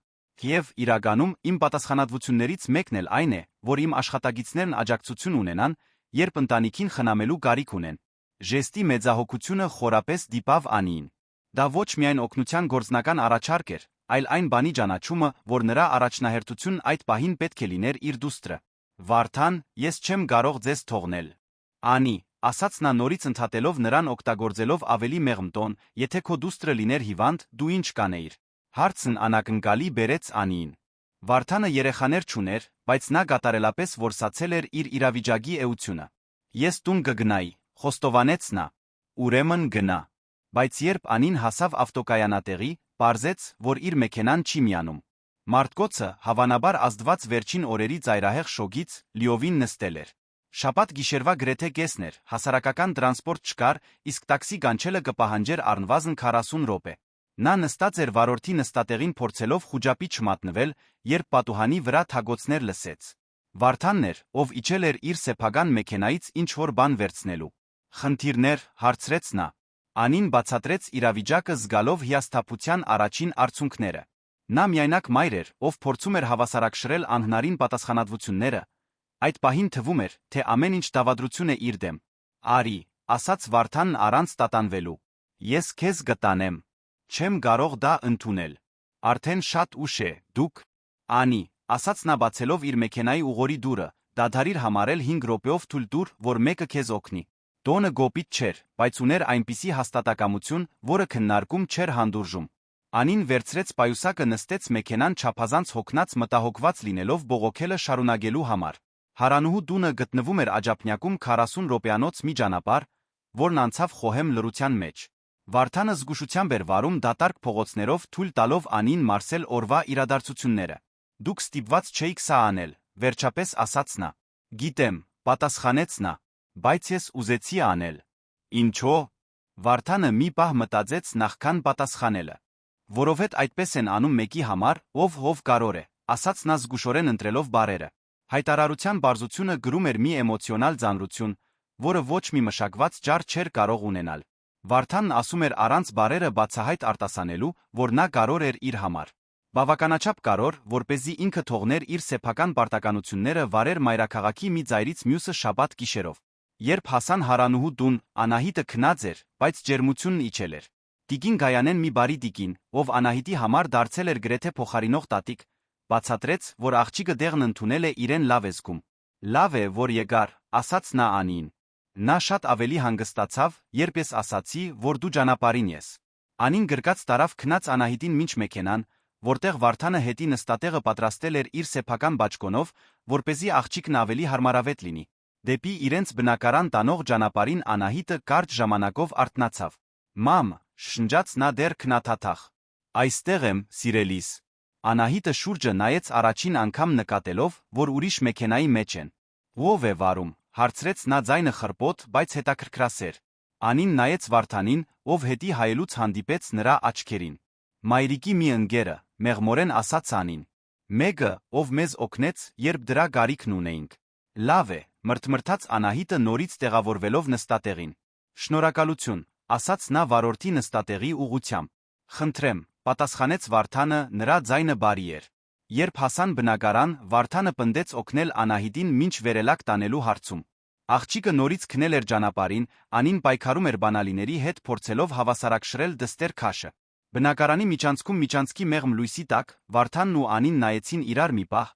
Եվ իրականում իմ պատասխանատվություններից մեկն էլ այն է, որ իմ աշխատագիցներն աջակցություն ունենան, երբ ընտանիքին խնամելու կարիք ունեն։ Ժեստի մեծահոգությունը խորապես դիպավ Անիին։ Դա ոչ միայն օգնության գործնական առաջարկ էր, այլ այն բանի ճանաչումը, որ նրա առաջնահերթությունն այդ պահին պետք է լիներ իր դուստրը։ Վարդան, ես չեմ կարող ձեզ թողնել։ Անի, ասաց նա, նորից ընդհատելով նրան, օգտագործելով ավելի մեղմ տոն, եթե քո դուստրը լիներ հիվանդ, դու ինչ կանեիր։ Հարցն անակնկալի բերեց Անիին։ Վարդանը երեխաներ չուներ, բայց նա կատարելապես որսացել էր իր իրավիճակի էությունը։ Ես տուն կգնայի, խոստովանեց նա։ Ուրեմն գնա։ Բայց երբ Անին հասավ ավտոկայանատեղի, պարզեց, որ իր մեքենան չի միանում։ Մարտկոցը, հավանաբար ազդված վերջին օրերի ծայրահեղ շոկից, լիովին նստել էր։ Շաբաթ գիշերվա գրեթե կեսն էր, հասարակական տրանսպորտ չկար, իսկ տաքսի կանչելը կպահանջեր առնվազն 40 րոպե։ Նա նստած էր վարորդի նստատեղին, փորձելով խուճապի չմատնվել, երբ պատուհանի վրա թագոցներ լսեց։ Վարդանն էր, ով իջել էր իր սեփական մեքենայից ինչ-որ բան վերցնելու։ Խնդիրներ, հարցրեց նա։ Անին բացատրեց իրավիճակը, զգալով հիասթափության առաջին արդյունքները։ Նա միայնակ մայր էր, ով փորձում էր հավասարակշռել անհնարին պատասխանատվությունները։ Այդ պահին թվում էր, թե ամեն ինչ դավադրություն է իր դեմ։ Արի, ասաց Վարդանն առանց տատանվելու։ Ես քեզ կտանեմ։ Չեմ կարող դա ընդունել։ Արդեն շատ ուշ է, դուք։ Անի, ասաց նա բացելով իր մեքենայի ուղորի դուռը, դադարիր համարել 5 րոպեով թույլ տուր, որ մեկը քեզ օգնի։ Տոնը գոպիտ չէր, բայց ուներ այնպիսի հաստատակամություն, որը քննարկում չէր հանդուրժում։ Անին վերցրեց պայուսակը, նստեց մեքենան, չափազանց հոգնած մտահոգված լինելով բողոքելը շարունակելու համար։ Հարանուհու տունը գտնվում էր աջափնյակում 40 րոպեանոց մի ճանապարհ, որն անցավ խոհեմ լռության մեջ։ Վարդանը զգուշությամբ էր վարում դատարկ փողոցներով, թույլ տալով Անին մարսել օրվա իրադարձությունները։ Դուք ստիպված չէիք սա անել, վերջապես ասաց նա։ Գիտեմ, պատասխանեց նա, բայց ես ուզեցի անել։ Ինչո՞։ Վարդանը մի պահ մտածեց նախքան պատասխանելը։ Որովհետև այդպես են անում մեկի համար, ով կարոր է, ասաց նա զգուշորեն ընտրելով բառերը։ Հայտարարության բարձությունը գրում էր մի էմոցիոնալ ձանրություն, որը ոչ մի մշակված ջար չէր կարող ունենալ։ Վարդանն ասում էր առանց բառերը բացահայտ արտասանելու, որ նա կարոր էր իր համար։ Բավականաչափ կարոր, որպեսզի ինքը թողներ իր սեփական պարտականությունները վարեր մայրաքաղաքի մի ծայրից մյուսը շաբաթ գիշերով։ Երբ հասան Հարանուհու տուն, Անահիտը քնած էր, բայց ջերմությունն իջել էր։ Տիկին Գայանեն, մի բարի տիկին, ով Անահիտի համար դարձել էր գրեթե փոխարինող տատիկ, բացատրեց, որ աղջիկը դեղն ընդունել է իրեն լավ է զգում։ Լավ է, որ եկար, ասաց նա Անիին։ Նա շատ ավելի հանգստացավ, երբ ես ասացի, որ դու ճանապարհին ես։ Անին գրկած տարավ քնած Անահիտին մինչ մեքենան, որտեղ Վարդանը հետի նստատեղը պատրաստել էր իր սեփական բաճկոնով, որպեսզի աղջիկն ավելի հարմարավետ լինի։ Դեպի իրենց բնակարան տանող ճանապարհին Անահիտը կարճ ժամանակով արթնացավ։ Մամ, շշնջաց նա դեռ քնաթաթախ։ Այստեղ եմ, սիրելիս։ Անահիտը շուրջը նայեց առաջին անգամ նկատելով, որ ուրիշ մեքենայի մեջ են։ Ո՞վ է վարում, հարցրեց նա ձայնը խռպոտ, բայց հետաքրքրասեր։ Անին նայեց Վարդանին, ով հետի հայելուց հանդիպեց նրա աչքերին։ Մայրիկի մի ընկերը, մեղմորեն ասաց Անին։ Մեկը, ով մեզ օգնեց, երբ դրա գարիքն ունեինք։ Լավ է, մրթմրթաց Անահիտը նորից տեղավորվելով նստատեղին։ Շնորհակալություն, ասաց նա վարորդի նստատեղի ուղղությամբ։ Խնդրեմ, պատասխանեց Վարդանը, նրա ձայնը բարի էր։ Երբ հասան բնակարան, Վարդանը պնդեց օգնել Անահիտին մինչ վերելակ տանելու հարցում։ Աղջիկը նորից քնել էր ճանապարհին, Անին պայքարում էր բանալիների հետ, փորձելով հավասարակշռել դստեր քաշը։ Բնակարանի միջանցքի մեղմ լույսի տակ Վարդանն ու Անին նայեցին իրար մի պահ,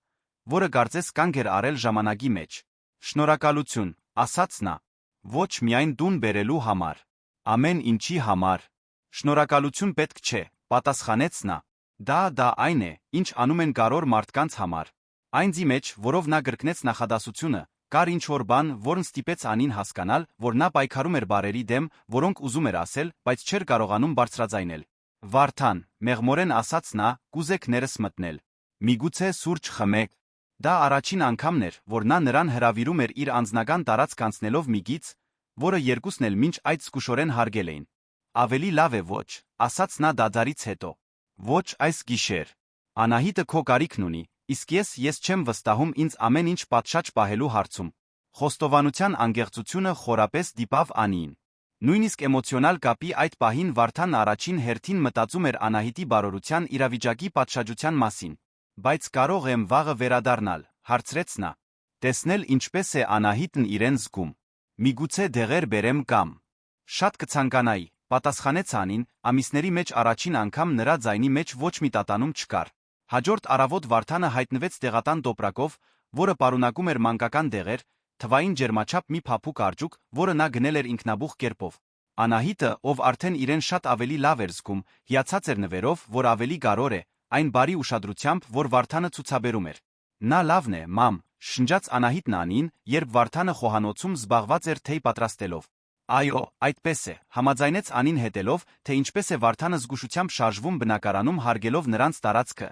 որը կարծես կանգ էր առել ժամանակի մեջ։ Շնորհակալություն, ասաց նա։ Ոչ միայն տուն բերելու համար, ամեն ինչի համար։ Շնորհակալություն պետք չէ, պատասխանեց նա։ Դա այն է, ինչ անում են կարոր մարդկանց համար։ Այն ձի մեջ, որով նա գրկնեց նախադասությունը, կար ինչ-որ բան, որն ստիպեց Անին հասկանալ, որ նա պայքարում էր բառերի դեմ, որոնք ուզում էր ասել, բայց չէր կարողանում բարձրաձայնել։ Վարդան, մեղմորեն ասաց նա, կուզեք ներս մտնել։ Միգուցե սուրճ խմեք։ Դա առաջին անգամն էր, որ նա նրան հրավիրում էր իր անձնական տարածք անցնելով մի գիծ, որը երկուսն էլ մինչ այդ զգուշորեն հարգել էին։ Ավելի լավ է ոչ, ասաց նա դադարից հետո։ Ոչ այս գիշեր։ Անահիտը քո կարիքն ունի, իսկ ես չեմ վստահում ինձ ամեն ինչ պատշաճ պահելու հարցում։ Խոստովանության անգեղծությունը խորապես դիպավ Անիին։ Նույնիսկ էմոցիոնալ կապի այդ պահին Վարդանն առաջին հերթին մտածում էր Անահիտի բարօրության իրավիճակի պատշաճության մասին։ Բայց կարող եմ վաղը վերադառնալ, հարցրեց նա։ Տեսնել ինչպես է Անահիտն իրեն զգում։ Միգուցե դեղեր բերեմ կամ։ Շատ կցանկանայի, պատասխանեց Անին, ամիսների մեջ առաջին անգամ նրա ձայնի մեջ ոչ մի տատանում չկար։ Հաջորդ առավոտ Վարդանը հայտնվեց դեղատան տոպրակով, որը պարունակում էր մանկական դեղեր, թվային ջերմաչափ մի փափուկ արջուկ, որը նա գնել էր ինքնաբուխ կերպով։ Անահիտը, ով արդեն իրեն շատ ավելի լավ էր զգում, հիացած էր նվերով, որ ավելի կարոր է, այն բարի ուշադրությամբ, որ Վարդանը ցուցաբերում էր։ Նա լավն է, մամ, շշնջաց Անահիտն Անին, երբ Վարդանը խոհանոցում զբաղված էր թեյ պատրաստելով։ Այո, այդպես է, համաձայնեց Անին հետելով, թե ինչպես է Վարդանը զգուշությամբ շարժվում բնակարանում հարգելով նրանց տարածքը,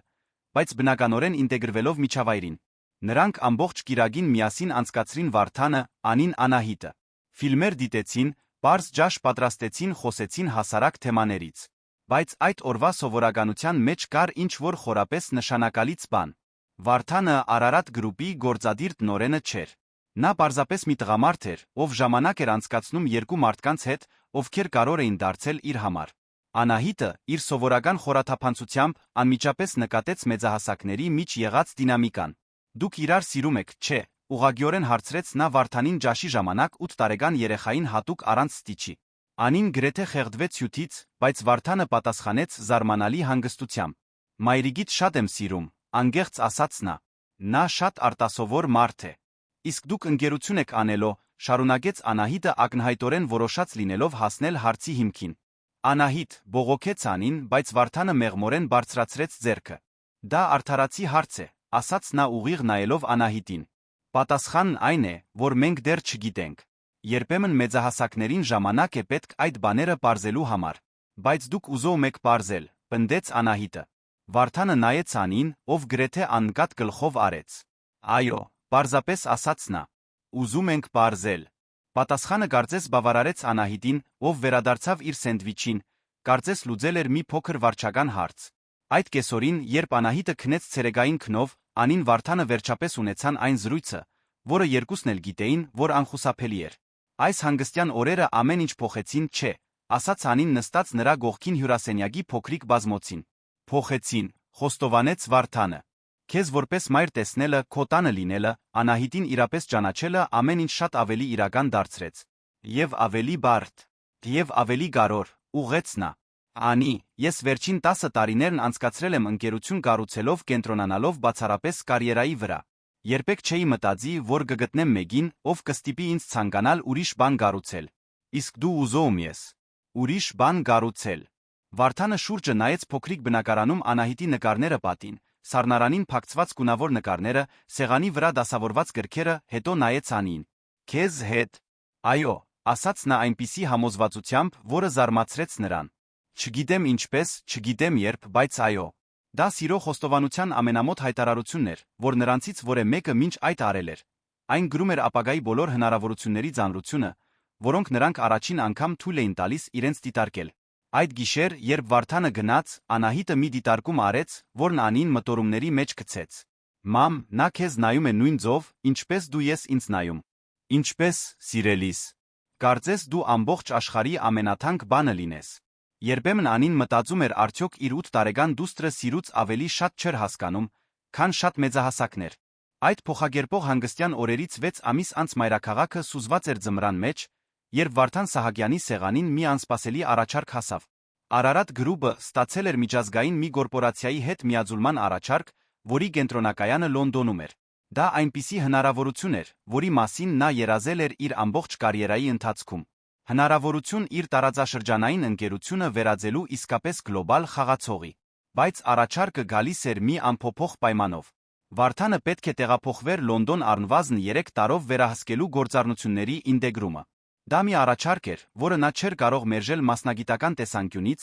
բայց բնականորեն ինտեգրվելով միջավայրին։ Նրանք ամբողջ կիրագին միասին անցկացրին Վարդանը, Անին, Անահիտը։ Ֆիլմեր դիտեցին, պարզ ջաշ պատրաստեցին, խոսեցին հասարակ թեմաներից։ Բայց այդ օրվա սովորականության մեջ կար ինչ-որ խորապես նշանակալից բան։ Վարդանը Արարատ գրուպի գործադիր տնօրենը չէր։ Նա պարզապես մի տղամարդ էր, ով ժամանակ էր անցկացնում երկու մարդկանց հետ, ովքեր կարոր էին դարձել իր համար։ Անահիտը, իր սովորական խորաթափանցությամբ, անմիջապես նկատեց մեծահասակների միջ եղած դինամիկան։ Դուք իրար սիրում եք, չէ՞, ուղղակիորեն հարցրեց նա Վարդանին ջաշի ժամանակ 8 տարեկան երեխային հատուկ առանց ստիճի։ Անին գրեթե խեղդվեց հյութից, բայց Վարդանը պատասխանեց զարմանալի հանգստությամբ. «Մայրիկիդ շատ եմ սիրում», անգեղծ ասաց նա։ Նա շատ արտասովոր մարդ է։ Իսկ դուք ընկերություն եք անելով, շարունակեց Անահիտը ակնհայտորեն որոշած լինելով հասնել հարցի հիմքին։ Անահիտ, բողոքեց Անին, բայց Վարդանը մեղմորեն բարձրացրեց ձեռքը։ Դա արդարացի հարց է, ասաց նա ուղիղ նայելով Անահիտին։ Պատասխանն այն է, որ մենք դեռ չգիտենք։ Երբեմն մեծահասակներին ժամանակ է պետք այդ բաները պարզելու համար։ Բայց դուք ուզում եք պարզել, պնդեց Անահիտը։ Վարդանը նայեց Անին, ով գրեթե անկատ գլխով արեց։ Այո, պարզապես ասաց նա։ Ուզում ենք պարզել։ Պատասխանը կարծես բավարարեց Անահիտին, ով վերադարձավ իր սենդվիչին, կարծես լուծել էր մի փոքր վարչական հարց։ Այդ կեսօրին, երբ Անահիտը քնեց ցերեկային քնով, Անին Վարդանը վերջապես ունեցան այն զրույցը, որը երկուսն էլ գիտեին, որ անխուսափելի էր։ Այս հանգստյան օրերը ամեն ինչ փոխեցին, չէ, ասաց Անին նստած նրա գողքին հյուրասենյակի փոքրիկ բազմոցին։ Փոխեցին, խոստովանեց Վարդանը։ Քեզ որպես մայր տեսնելը, քո տանը լինելը, Անահիտին իրապես ճանաչելը ամեն ինչ շատ ավելի իրական դարձրեց։ Եվ ավելի բարդ, եւ ավելի գարոր, ուղղեց նա։ Անի, ես վերջին 10 տարիներն անցկացրել եմ ընկերություն կառուցելով կենտրոնանալով բացառապես կարիերայի վրա։ Երբեք չէի մտածի, որ կգտնեմ մեկին, ով կստիպի ինձ ցանկանալ ուրիշ բան կառուցել։ Իսկ դու ուզում ես ուրիշ բան կառուցել։ Վարդանը շուրջը նայեց փոքրիկ բնակարանում Անահիտի նկարները պատին, սառնարանին փակցված գունավոր նկարները, սեղանի վրա դասավորված գրքերը, հետո նայեց Անին։ Քեզ հետ։ Այո, ասաց նա այնպիսի համոզվածությամբ, որը զարմացրեց նրան։ Չգիտեմ ինչպես, չգիտեմ երբ, բայց այո։ Դա սիրո խոստովանության ամենամոտ հայտարարությունն էր, որ նրանցից որը մեկը մինչ այդ արել էր։ Այն գրում էր ապագայի բոլոր հնարավորությունների ծանրությունը, որոնք նրանք առաջին անգամ թույլ էին տալիս իրենց դիտարկել։ Այդ գիշեր, երբ Վարդանը գնաց, Անահիտը մի դիտարկում արեց, որն Անին մտորումների մեջ գցեց։ Մամ, նա քեզ նայում է նույն ձով, ինչպես դու ես ինձ նայում։ Ինչպես, սիրելիս։ Կարծես դու ամբողջ աշխարհի ամենաթանկ բանը լինես։ Երբեմն Անին մտածում էր արդյոք իր 8 տարեկան դուստրը սիրուց ավելի շատ չէր հասկանում, քան շատ մեծահասակներ։ Այդ փոխագերպող հանգստյան օրերից 6 ամիս անց մայրաքաղաքը սուզված էր ձմռան մեջ, երբ Վարդան Սահակյանի սեղանին մի անսպասելի առաջարկ հասավ։ Արարատ գրուպը ստացել էր միջազգային մի կորպորացիայի հետ միաձուլման առաջարկ, որի կենտրոնակայանը Լոնդոնում էր։ Դա այնպիսի հնարավորություն էր, որի մասին նա երազել էր իր ամբողջ կարիերայի ընթացքում։ Հնարավորություն իր տարածաշրջանային ընկերությունը վերածելու իսկապես գլոբալ խաղացողի։ Բայց առաջարկը գալիս էր մի անփոփոխ պայմանով։ Վարդանը պետք է տեղափոխվեր Լոնդոն առնվազն 3 տարով վերահսկելու գործառնությունների ինտեգրումը։ Դա մի առաջարկ էր, որը նա չէր կարող մերժել մասնագիտական տեսանկյունից,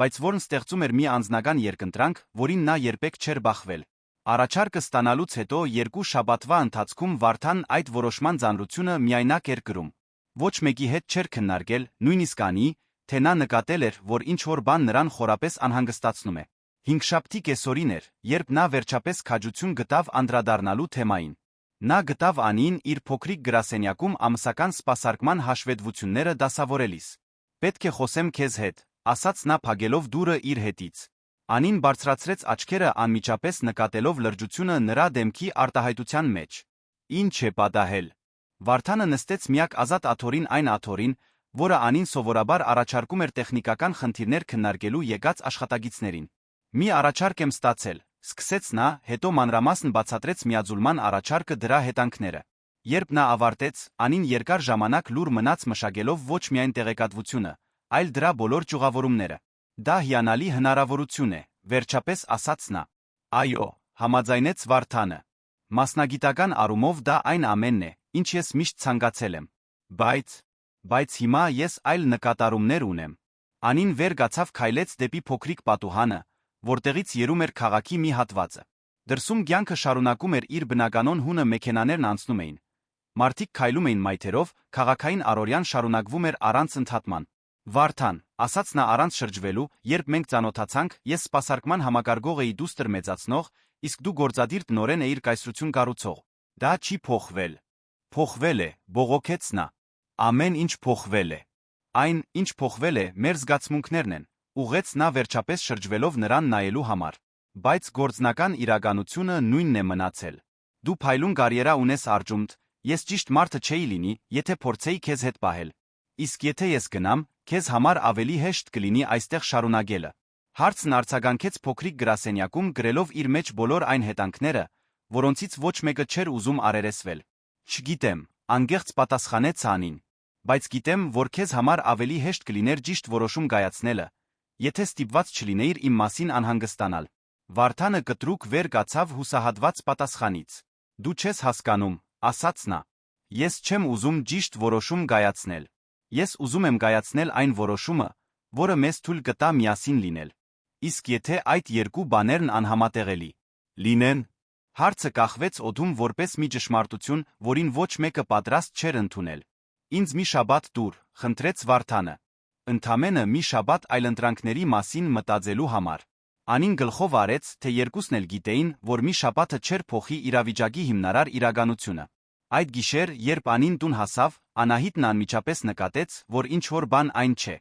բայց որն ստեղծում էր մի անձնական երկընտրանք, որին նա երբեք չէր բախվել։ Առաջարկը ստանալուց հետո 2 շաբաթվա ընթացքում Վարդան այդ որոշման ծանրությունը միայնակ էր կրում։ Ոչ մեկի հետ չէր քննարկել, նույնիսկ Անի, թե նա նկատել էր, որ ինչ-որ բան նրան խորապես անհանգստացնում է։ Հինգշաբթի կեսօրին էր, երբ նա վերջապես քաջություն գտավ անդրադառնալու թեմային։ Նա գտավ Անին իր փոքրիկ գրասենյակում ամսական սպասարկման հաշվետվությունները դասավորելիս։ Պետք է խոսեմ քեզ հետ, ասաց նա փակելով դուռը իր հետից։ Անին բարձրացրեց աչքերը անմիջապես նկատելով լրջությունը նրա դեմքի արտահայտության մեջ։ Ինչ է պատահել։ Վարդանը նստեց միակ ազատ աթոռին, այն աթոռին, որը Անին սովորաբար առաջարկում էր տեխնիկական խնդիրներ քննարկելու եկած աշխատագիտներին։ Մի առաջարկ եմ ստացել, սկսեց նա, հետո մանրամասն բացատրեց միաձուլման առաջարկը դրա հետանքները։ Երբ նա ավարտեց, Անին երկար ժամանակ լուր մնաց մշակելով ոչ միայն տեղեկատվությունը, այլ դրա բոլոր ճյուղավորումները։ Դա հիանալի հնարավորություն է, վերջապես ասաց նա։ Այո, համաձայնեց Վարդանը։ Մասնագիտական առումով դա այն ամենն է, ինչ ես միշտ ցանկացել եմ։ Բայց հիմա ես այլ նկատառումներ ունեմ։ Անին վեր կացավ, քայլեց դեպի փոքրիկ պատուհանը, որտեղից երում էր քաղաքի մի հատվածը։ Դրսում կյանքը շարունակում էր իր բնականոն հունը, մեքենաներն անցնում էին։ Մարդիկ քայլում էին մայթերով, քաղաքային առօրյան շարունակվում էր առանց ընդհատման։ Վարդան, ասաց նա առանց շրջվելու, երբ մենք ծանոթացանք, ես սպասարկման համակարգող էի դուստր մեծացնող, իսկ դու գործադիր տնօրեն էիր կայսրություն կառուցող։ Դա չի փոխվել։ Փոխվել է, բողոքեց նա։ Ամեն ինչ փոխվել է։ Այն, ինչ փոխվել է, մեր զգացմունքներն են, ուղղեց նա վերջապես շրջվելով նրան նայելու համար։ Բայց գործնական իրականությունը նույնն է մնացել։ Դու փայլուն կարիերա ունես Արջումդ, ես ճիշտ մարդը չէի լինի, եթե փորձեի քեզ հետ պահել։ Իսկ եթե ես գնամ, Քեզ համար ավելի հեշտ կլինի այստեղ շարունակելը։ Հարցն արձագանքեց փոքրիկ գրասենյակում գրելով իր մեջ բոլոր այն հետանքները, որոնցից ոչ մեկը չէր ուզում առերեսվել։ Չգիտեմ, անգեղծ պատասխանեց Անին, բայց գիտեմ, որ քեզ համար ավելի հեշտ կլիներ ճիշտ որոշում կայացնելը, եթե ստիպված չլինեիր իմ մասին անհանգստանալ։ Վարդանը կտրուկ վեր կացավ հուսահատված պատասխանից։ Դու չես հասկանում, ասաց նա։ Ես չեմ ուզում ճիշտ որոշում կայացնել։ Ես ուզում եմ կայացնել այն որոշումը, որը մեզ թույլ կտա միասին լինել։ Իսկ եթե այդ երկու բաներն անհամատեղելի լինեն, հարցը կախվեց օդում որպես մի ճշմարտություն, որին ոչ մեկը պատրաստ չէր ընդունել։ Ինձ մի շաբաթ տուր, խնդրեց Վարդանը։ Ընդամենը մի շաբաթ այլընտրանքների մասին մտածելու համար։ Անին գլխով արեց, թե երկուսն էլ գիտեին, որ մի շաբաթը չէր փոխի իրավիճակի հիմնարար իրականությունը։ Այդ գիշեր, երբ Անին տուն հասավ, Անահիտն անմիջապես նկատեց, որ ինչ-որ բան այն չէ։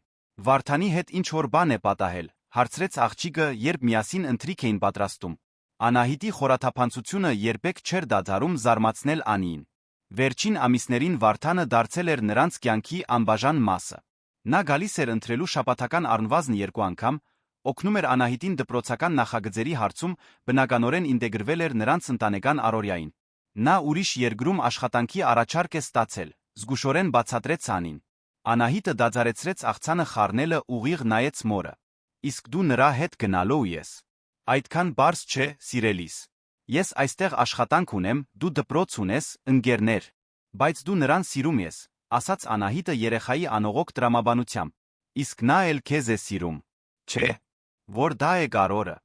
Վարդանի հետ ինչ-որ բան է պատահել, հարցրեց աղջիկը, երբ միասին ընթրիք էին պատրաստում։ Անահիտի խորաթափանցությունը երբեք չէր դադարում զարմացնել Անիին։ Վերջին ամիսներին Վարդանը դարձել էր նրանց կյանքի անբաժան մասը։ Նա գալիս էր ընթրելու շաբաթական առնվազն 2 անգամ, օգնում էր Անահիտին դպրոցական նախագծերի հարցում, բնականորեն ինտեգրվել էր նրանց ընտանեկան առօրյային։ Նա ուրիշ երկրում աշխատանքի առաջարկ է ստացել, զգուշորեն բացատրեց Անին։ Անահիտը դադարեցրեց աղցանը խառնելը, ուղիղ նայեց մորը։ Իսկ դու նրա հետ գնալու ես։ Այդքան բարձ չէ, սիրելիս։ Ես այստեղ աշխատանք ունեմ, դու դպրոց ունես, ընկերներ։ Բայց դու նրան սիրում ես, ասաց Անահիտը երեխայի անողոք տրամաբանությամբ։ Իսկ նա էլ քեզ է սիրում։ Չէ։ Որ դա է կարորը։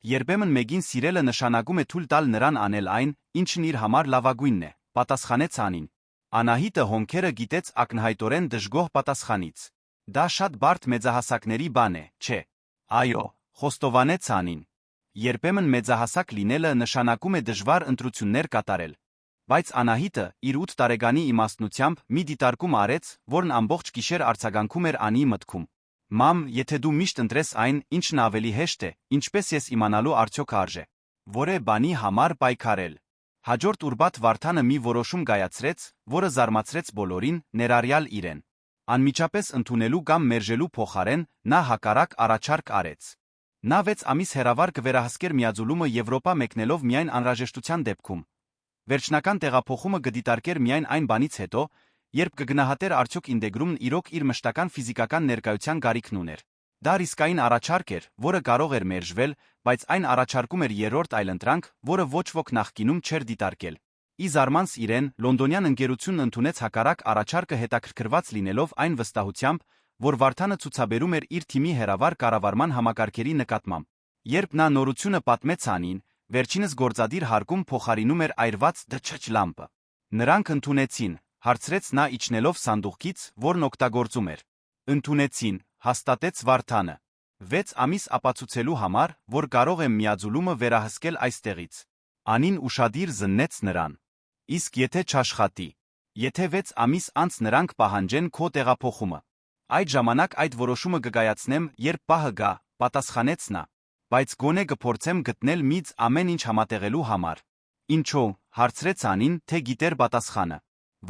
Երբեմն մեկին սիրելը նշանակում է թույլ տալ նրան անել այն, ինչն իր համար լավագույնն է, պատասխանեց Անին։ Անահիտը հոնքերը գիտեց ակնհայտորեն դժգոհ պատասխանից։ Դա շատ բարդ մեծահասակների բան է, չէ։ Այո, խոստովանեց Անին։ Երբեմն մեծահասակ լինելը նշանակում է դժվար ընտրություններ կատարել։ Բայց Անահիտը իր 8 տարեկանի իմաստնությամբ մի դիտարկում արեց, որն ամբողջ գիշեր արձագանքում էր Անիի մտքում։ Մամ, եթե դու միշտ ընտրես այն, ինչն ավելի հեշտ է, ինչպես ես իմանալու արդյոք արժե որե բանի համար պայքարել։ Հաջորդ ուրբաթ Վարդանը մի որոշում կայացրեց, որը զարմացրեց բոլորին, ներառյալ իրեն։ Անմիջապես ընդունելու կամ մերժելու փոխարեն նա հակառակ առաջարկ արեց։ Նա 6 ամիս հեռավար կվերահսկեր միաձուլումը Եվրոպա մեկնելով միայն անհրաժեշտության դեպքում։ Վերջնական տեղափոխումը կդիտարկեր միայն այն բանից հետո, երբ կգնահատեր արդյոք ինտեգրումն իրոք իր մշտական ֆիզիկական ներկայության գարիքն ուներ։ Դա ռիսկային առաջարկ էր, որը կարող էր մերժվել, բայց այն առաջարկում էր երրորդ այլընտրանք, որը ոչ ոք նախկինում չէր դիտարկել։ Ի զարմանս իրեն, լոնդոնյան ընկերությունն ընդունեց հակառակ առաջարկը հետաքրքրված լինելով այն վստահությամբ, որ Վարդանը ցուցաբերում էր իր թիմի հեռավար կառավարման համակարգերի նկատմամբ։ Երբ նա նորությունը պատմեց Անին, վերջինս գործադիր հարկում փոխարինում էր այրված դչչ լամպը։ Նրանք ընդունեցին, հարցրեց նա իջնելով սանդուղքից, որն օգտագործում էր։ Ընդունեցին, հաստատեց Վարդանը։ 6 ամիս ապացուցելու համար, որ կարող եմ միաձուլումը վերահսկել այստեղից։ Անին ուշադիր զննեց նրան։ Իսկ եթե չաշխատի։ Եթե 6 ամիս անց նրանք պահանջեն քո տեղափոխումը։ Այդ ժամանակ այդ որոշումը կկայացնեմ, երբ պահը գա, պատասխանեց նա։ Բայց գոնե կփորձեմ գտնել միծ ամեն ինչ համատեղելու համար։ Ինչո՞, հարցրեց Անին, թե գիտեր պատասխանը։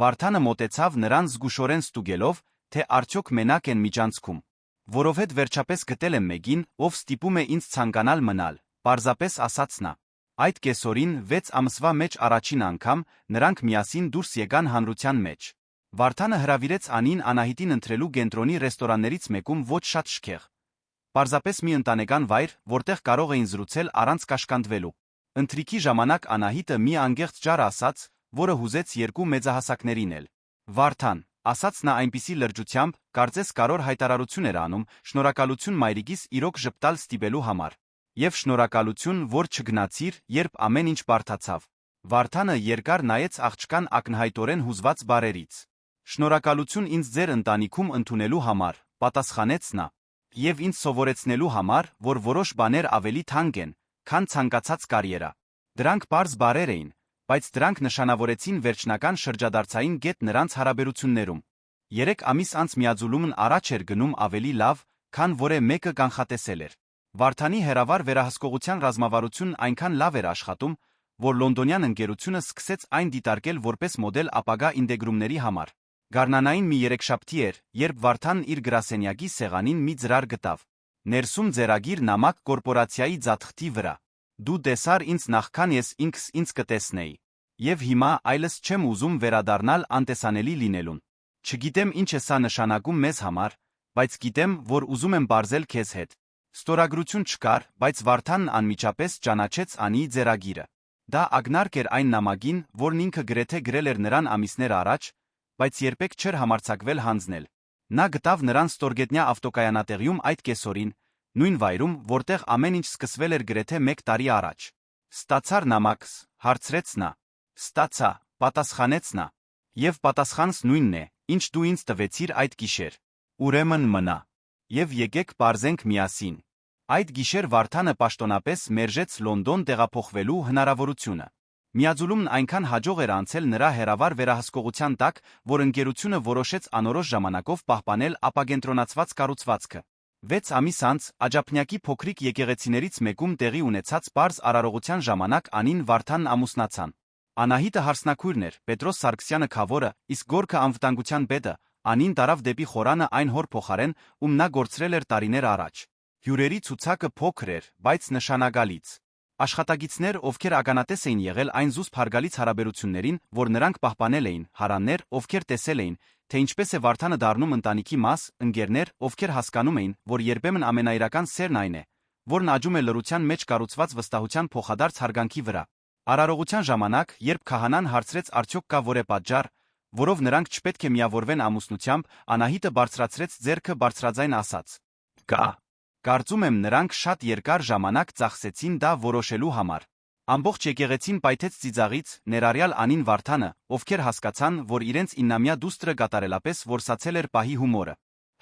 Վարդանը մոտեցավ նրան զգուշորեն ստուգելով, թե արդյոք մենակ են միջանցքում։ Որովհետ վերջապես գտել եմ մեկին, ով ստիպում է ինձ ցանկանալ մնալ, պարզապես ասաց նա։ Այդ կեսօրին 6 ամսվա մեջ առաջին անգամ նրանք միասին դուրս եկան հանրության մեջ։ Վարդանը հրավիրեց Անին Անահիտին ընտրելու կենտրոնի ռեստորաններից մեկում ոչ շատ շքեղ։ Պարզապես մի ընտանեկան վայր, որտեղ կարող էին զրուցել առանց կաշկանդվելու։ Ընթրիքի ժամանակ Անահիտը մի անգեղծ ճառ ասաց, որը հուզեց երկու մեծահասակներին էլ։ Վարդան, ասաց նա այնպիսի լրջությամբ, կարծես կարոր հայտարարություն էր անում, շնորհակալություն մայրիկիս իրոք ժպտալ ստիպելու համար։ Եվ շնորհակալություն, որ չգնացիր, երբ ամեն ինչ բարդացավ։ Վարդանը երկար նայեց աղջկան ակնհայտորեն հուզված բարերից։ Շնորհակալություն ինձ ձեր ընտանիքում ընդունելու համար, պատասխանեց նա։ Եվ ինձ սովորեցնելու համար, որ որոշ բաներ ավելի թանկ են, քան ցանկացած կարիերա։ Դրանք պարզ բարեր էին, բայց դրանք նշանավորեցին վերջնական շրջադարձային կետ նրանց հարաբերություններում։ 3 ամիս անց միաձուլումն առաջ էր գնում ավելի լավ, քան որը մեկը կանխատեսել էր։ Վարդանի հեռավար վերահսկողության ռազմավարությունն այնքան լավ էր աշխատում, որ լոնդոնյան ընկերությունը սկսեց այն դիտարկել որպես մոդել ապագա ինտեգրումների համար։ Գարնանային մի երեքշաբթի էր, երբ Վարդանն իր գրասենյակի սեղանին մի ծրար գտավ։ Ներսում ձեռագիր նամակ կորպորացիայի ձատխտի վրա։ Դու տեսար ինձ նախքան ես ինքս ինձ կտեսնեի։ Եվ հիմա այլս չեմ ուզում վերադառնալ անտեսանելի լինելուն։ Չգիտեմ ինչ է սա նշանակում մեզ համար, բայց գիտեմ, որ ուզում եմ բարձել քեզ հետ։ Ստորագրություն չկար, բայց Վարդանն անմիջապես ճանաչեց Անիի ձեռագիրը։ Դա ակնարկ էր այն նամակին, որն ինքը գրեթե գրել էր նրան ամիսներ առաջ, բայց երբեք չէր համարձակվել հանձնել։ Նա գտավ նրան ստորգետնյա ավտոկայանատեղիում այդ կեսօրին, նույն վայրում, որտեղ ամեն ինչ սկսվել էր գրեթե 1 տարի առաջ։ Ստացար նամակս, հարցրեց նա։ Ստացա, պատասխանեց նա։ Եվ պատասխանս նույնն է, ինչ դու ինձ տվեցիր այդ գիշեր։ Ուրեմն մնա։ Եվ եկեք պարզենք միասին։ Այդ գիշեր Վարդանը պաշտոնապես մերժեց Լոնդոն տեղափոխվելու հնարավորությունը։ Միաձուլումն այնքան հաջող էր անցել նրա հերավար վերահսկողության տակ, որ ընկերությունը որոշեց անորոշ ժամանակով պահպանել ապակենտրոնացված կառուցվածքը։ 6 ամիս անց Աջափնյակի փոքրիկ եկեղեցիներից մեկում տեղի ունեցած պարզ արարողության ժամանակ Անին Վարդանն ամուսնացան։ Անահիտը հարսնաքույրն էր, Պետրոս Սարգսյանը քավորը, իսկ Գորգը անվտանգության պետը, Անին տարավ դեպի խորանը այն հոր փոխարեն, ում նա գործրել էր տարիներ առաջ։ Հյուրերի ցուցակը փոքր էր, բայց նշանակալից։ Աշխատագիտներ, ովքեր ականատես էին եղել այն զուսպ հարգալից հարաբերություններին, որ նրանք պահպանել էին, հարաններ, ովքեր տեսել էին, թե ինչպես է Վարդանը դառնում ընտանիքի մաս, ընկերներ, ովքեր հասկանում էին, որ երբեմն ամենաիրական սերն այն է, որն աճում է լռության մեջ կառուցված վստահության փոխադարձ հարգանքի վրա։ Արարողության ժամանակ, երբ քահանան հարցրեց արդյոք կա որե պատճառ, որով նրանք չպետք է միավորվեն ամուսնությամբ, Անահիտը բարձրացրեց ձեռքը բարձրաձայն ասաց. «Կա»։ Կարծում եմ նրանք շատ երկար ժամանակ ծախսեցին դա որոշելու համար։ Ամբողջ եկեղեցին պայթեց ծիծաղից, ներառյալ Անին Վարդանը, ովքեր հասկացան, որ իրենց 9-ամյա դուստրը կատարելապես որսացել էր պահի հումորը։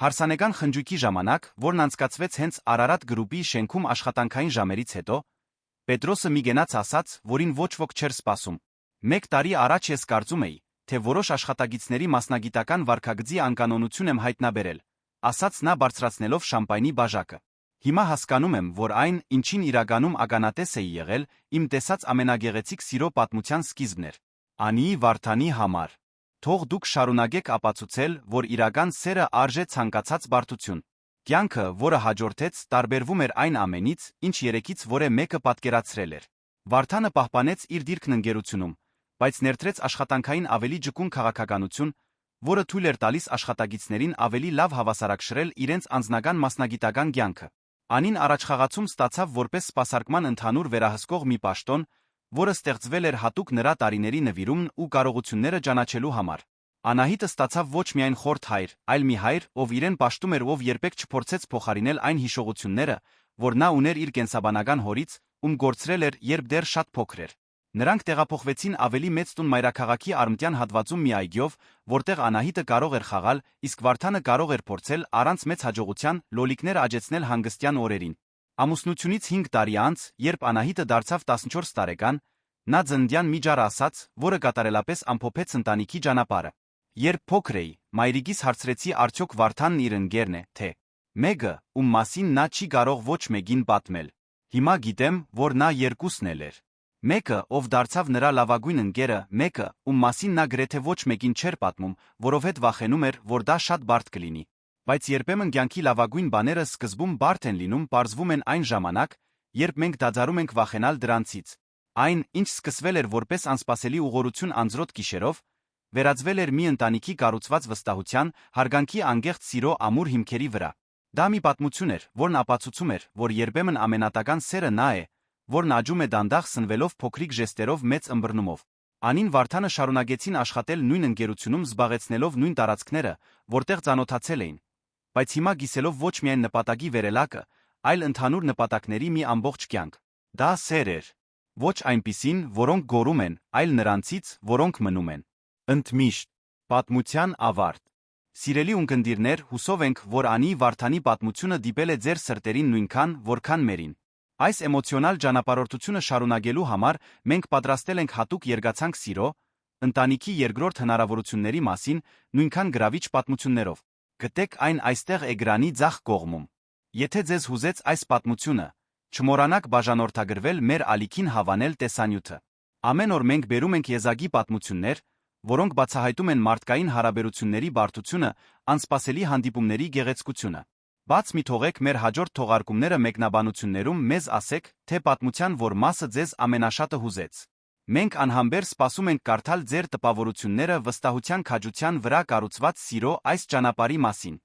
Հարսանեկան խնջույքի ժամանակ, որն անցկացվեց հենց Արարատ գրուպի շենքում աշխատանքային ժամերից հետո, Պետրոսը մի գնաց ասաց, որին ոչ ոք չէր սպասում։ 1 տարի առաջ ես կարծում էի, թե որոշ աշխատագիտների մասնագիտական վարքագծի անկանոնություն եմ հայտնաբերել, ասաց նա բարձրացնելով շամպայնի բաժակը։ Հիմա հասկանում եմ, որ այն, ինչին իրականում ականատես էի եղել, իմ տեսած ամենագեղեցիկ սիրո պատմության սկիզբն էր։ Անիի Վարդանի համար։ Թող դուք շարունակեք ապացուցել, որ իրական սերը արժե ցանկացած բարդություն։ Կյանքը, որը հաջորդեց, տարբերվում էր այն ամենից, ինչ երեքից որե մեկը պատկերացրել էր։ Վարդանը պահպանեց իր դիրքն ընկերությունում, բայց ներդրեց աշխատանքային ավելի ճկուն քաղաքականություն, որը թույլ էր տալիս աշխատագիտներին ավելի լավ հավասարակշռել իրենց անձնական մասնագիտական կյանքը։ Անին առաջխաղացում ստացավ որպես սպասարկման ընդհանուր վերահսկող մի պաշտոն, որը ստեղծվել էր հատուկ նրա տարիների նվիրումն ու կարողությունները ճանաչելու համար։ Անահիտը ստացավ ոչ միայն խորթ հայր, այլ մի հայր, ով իրեն պաշտում էր, ով երբեք չփորձեց փոխարինել այն հիշողությունները, որ նա ուներ իր կենսաբանական հորից, ում գործրել էր, երբ դեռ շատ փոքր էր։ Նրանք տեղափոխվեցին ավելի մեծ տուն մայրաքաղաքի արմտյան հատվածում մի այգիով, որտեղ Անահիտը կարող էր խաղալ, իսկ Վարդանը կարող էր փորձել առանց մեծ հաջողության լոլիկներ աճեցնել հանգստյան օրերին։ Ամուսնությունից 5 տարի անց, երբ Անահիտը դարձավ 14 տարեկան, նա ծննդյան մի ջահ ասաց, որը կատարելապես ամփոփեց ընտանիքի ճանապարհը։ Երբ փոքր էի, մայրիկիս հարցրեցի արդյոք Վարդանն իր ընկերն է, թե մեկը, ում մասին նա չի կարող ոչ մեկին պատմել։ Հիմա գիտեմ, որ նա երկուսն էր։ Մեկը, ով դարձավ նրա լավագույն ընկերը, մեկը, ում մասին նա գրեթե ոչ մեկին չէր պատմում, որովհետև վախենում էր, որ դա շատ բարդ կլինի։ Բայց երբեմն կյանքի լավագույն բաները սկզբում բարդ են լինում, պարզվում են այն ժամանակ, երբ մենք դադարում ենք վախենալ դրանցից։ Այն, ինչ սկսվել էր որպես անսպասելի ուղղորություն անձրոտ գիշերով, վերածվել էր մի ընտանիքի կառուցված վստահության, հարգանքի անգեղծ սիրո ամուր հիմքերի վրա։ Դա մի պատմություն էր, որն ապացուցում էր, որ երբեմն ամենատական սերը նա է, որն աճում է դանդաղ սնվելով փոքրիկ ժեստերով մեծ ըմբռնումով։ Անին Վարդանը շարունակեցին աշխատել նույն ընկերությունում զբաղեցնելով նույն տարածքները, որտեղ ծանոթացել էին, բայց հիմա գիսելով ոչ միայն նպատակի վերելակը, այլ ընդհանուր նպատակների մի ամբողջ կյանք։ Դա սեր էր։ Ոչ այնպիսին, որոնք գոռում են, այլ նրանցից, որոնք մնում են։ Ընդմիշտ։ Պատմության ավարտ։ Սիրելի ունկնդիրներ, հուսով ենք, որ Անիի Վարդանի պատմությունը դիպել է ձեր սրտերին նույնքան, որքան մերին։ Այս էմոցիոնալ ճանապարհորդությունը շարունակելու համար մենք պատրաստել ենք հատուկ երգացանք սիրո, ընտանիքի երկրորդ հնարավորությունների մասին, նույնքան գրավիչ պատմություններով։ Գտեք այն այստեղ էկրանի ձախ կողմում։ Եթե ձեզ հուզեց այս պատմությունը, չմոռանաք բաժանորդագրվել մեր ալիքին հավանել տեսանյութը։ Ամեն օր մենք բերում ենք եզակի պատմություններ, որոնք բացահայտում են մարդկային հարաբերությունների բարդությունը, անսպասելի հանդիպումների գեղեցկությունը։ Բաց մի թողեք մեր հաջորդ թողարկումները մեկնաբանություններում մեզ ասեք, թե պատմության որ մասը ձեզ ամենաշատը հուզեց։ Մենք անհամբեր սպասում ենք կարդալ ձեր տպավորությունները վստահության քաջության վրա կառուցված սիրո այս ճանապարհի մասին։